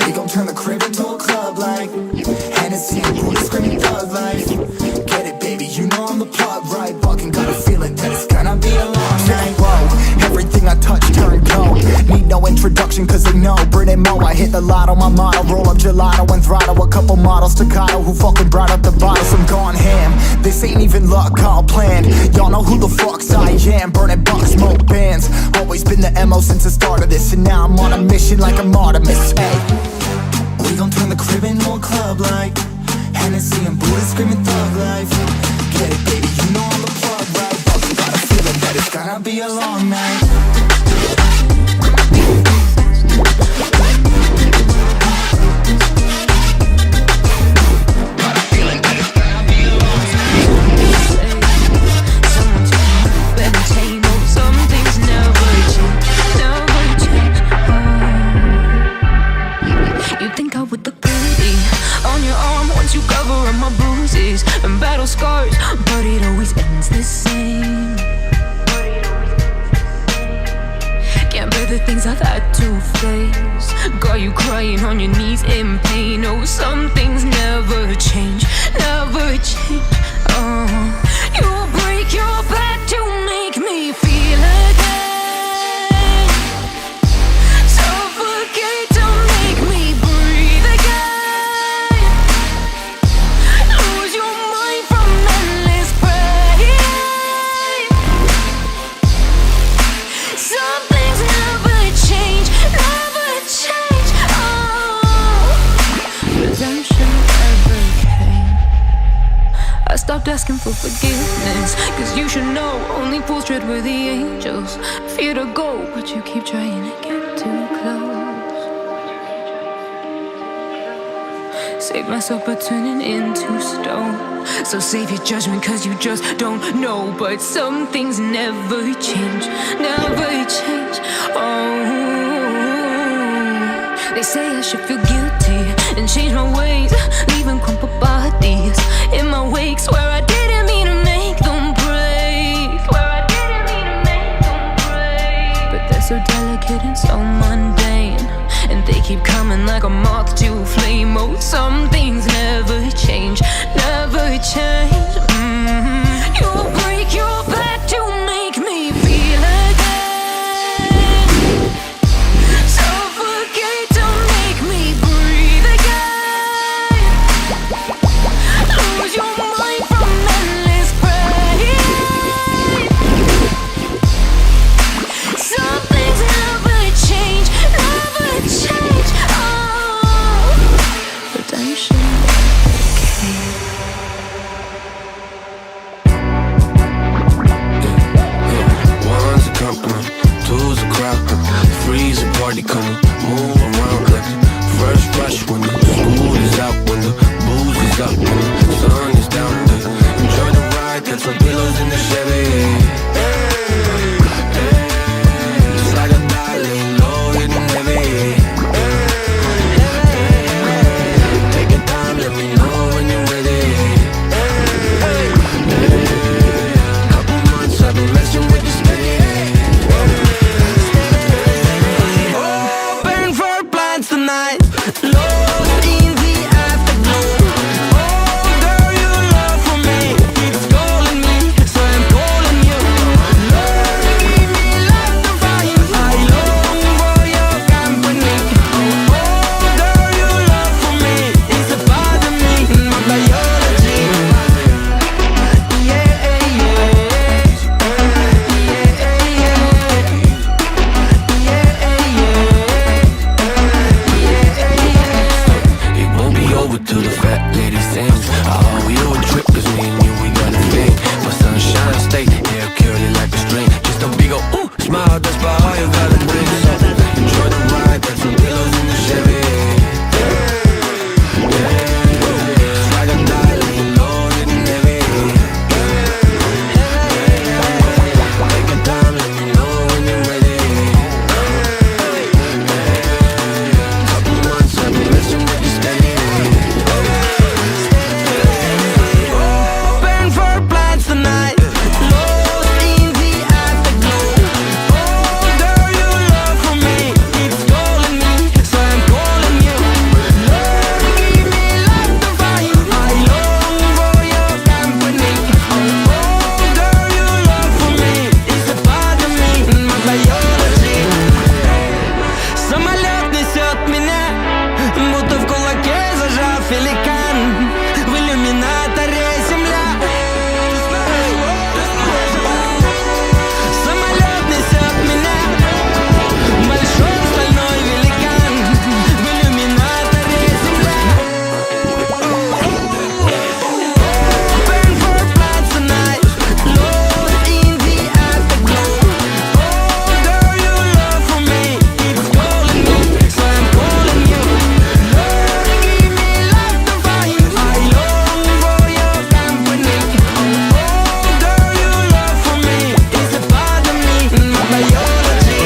We gon' turn the crib into a club like Hennessy and Buddha screaming thug life. Get it, baby, you know I'm the plug, right? Fucking got a feeling that it's gonna be a long night. Whoa, everything I touch turn cold. Need no introduction cause they know Brit and Mo. I hit the lotto, my motto. Roll up gelato and throttle a couple models staccato who fucking brought up the bottles. I'm gone ham. This ain't even luck, all planned. Y'all know who the fucks I am. Burning bucks, smoke bands. Always been the MO since the start of this. And now I'm on a mission like I'm Artemis. Hey, we gon' turn the crib into a club like Hennessy and Buddha screaming thug life. Get it, baby, you know I'm the plug, right? Fucking got a feeling that it's gonna be a long night. And battle scars, but it always ends the same. Can't bear the things I've had to face. Got you crying on your knees in pain. Oh, some things never change, never change. Oh, you'll break your back to make me feel again. Suffocate to make me breathe again. Lose your mind from endless pain. Some things never change, never change. Oh, redemption never came. I stopped asking for forgiveness, 'cause you should know only fools tread where the angels fear to go, but you keep trying to get too close. Save myself by turning into stone. So save your judgment, 'cause you just don't know. But some things never change, never change. Oh, they say I should feel guilty and change my ways, leaving crumpled bodies in my wake. Swear I didn't mean to make them break. Swear I didn't mean to make them break. But they're so delicate and so mundane, and they keep coming like a moth to a flame. Oh, some things never change, never change. You'll break your back to make me feel again. Suffocate to make me breathe again. Lose your mind from endless pain. Some things never change, never change. Oh, redemption. up, sun is down. Enjoy the ride, got some pillows in the Chevy. It's like a darling, low and heavy. Take your time, let me know when you're ready. Couple months I've been messing with this steady. Open for plans tonight. Lost in the afterglow. Oh, girl, your love for me keeps calling me, so I'm calling you. Lord, give me love to find. I long for your company. Oh, girl, your love for me is a part of me, my biology. Yeah, it won't be over till the fat lady sings. Oh, we owe a trip, cause me and you, we got a thing. My sunshine state, hair curly like a string. Just a big ol' ooh, smile, that's about all you gotta bring. So, enjoy the ride, got some pillows in the Chevy. It's like a darling, loaded and heavy. Take your time, let me know when you're ready. Couple months I've been messing with this steady. Open for plans tonight. Lost in the afterglow. Oh, girl, your love for me keeps calling me, so I'm calling you. Lord, give me love to find. I long for your company. Oh, girl, your love for me is a part of me, my biology. Самолет несет меня, будто в кулаке зажав великан. В иллюминаторе земля. Самолет несет меня, большой стальной великан. В иллюминаторе земля. Open for plans tonight. Lost in the afterglow. Oh, girl, your love for me keeps calling me, so I'm calling you. Lord, give me love to find. I long for your company. Oh, girl, your love for me is a part of me, my biology.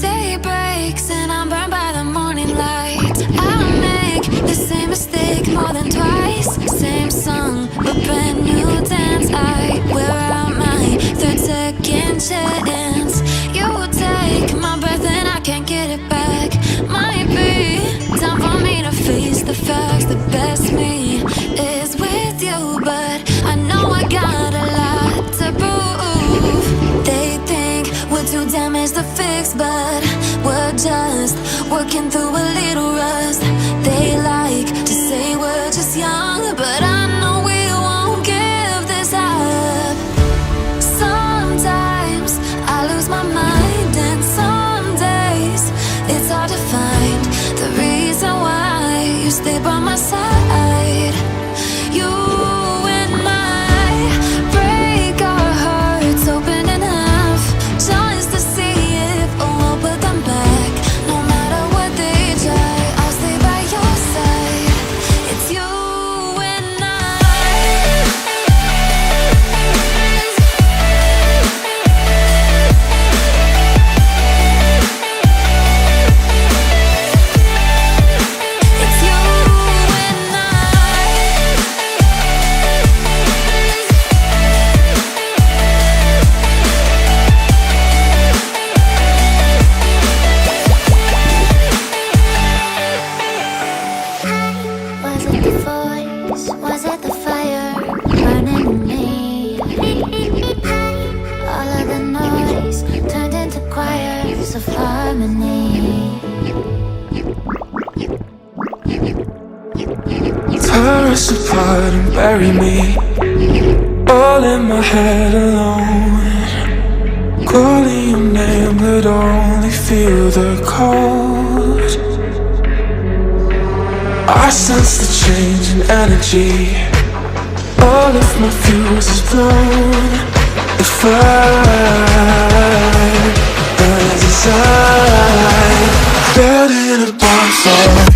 Day breaks and I'm burned by the morning light. I make the same mistake more than twice. Same song, but brand new dance. I wear out my 3rd-second chance. You take my breath and I can't get it back. Might be time for me to face the facts. The best me is with you, but I know I got a lot to prove. They think we're too damaged to fix, but we're just working through a little rust. They like to say we're just young, but I know we won't give this up. Sometimes I lose my mind, and some days it's hard to find the reason why you stay by my side. You and I break our hearts open enough just to see if we'll put them back. No matter what they try, I'll stay by your side. Tear us apart and bury me all in my head alone. Calling your name but only feel the cold. I sense the change in energy. All of my fuse is blown. The fire burns inside, building a bonfire.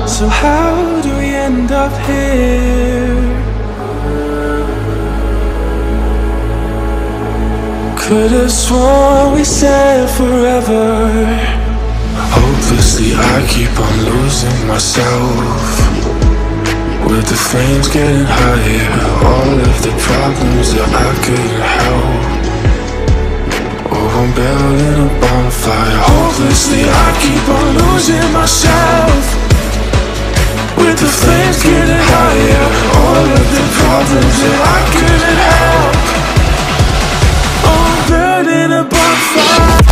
So how do we end up here? Could've sworn we said forever. Hopelessly I keep on losing myself. With the flames getting higher, all of the problems that I couldn't help. Oh, I'm building a bonfire. Hopelessly I keep on losing myself. With the flames getting higher, all of the problems that I couldn't help. Oh, I'm burning a bonfire.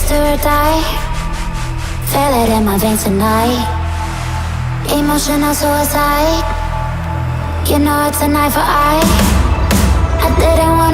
do or die. Feel it in my veins tonight. Emotional suicide. You know it's an eye for eye. I didn't want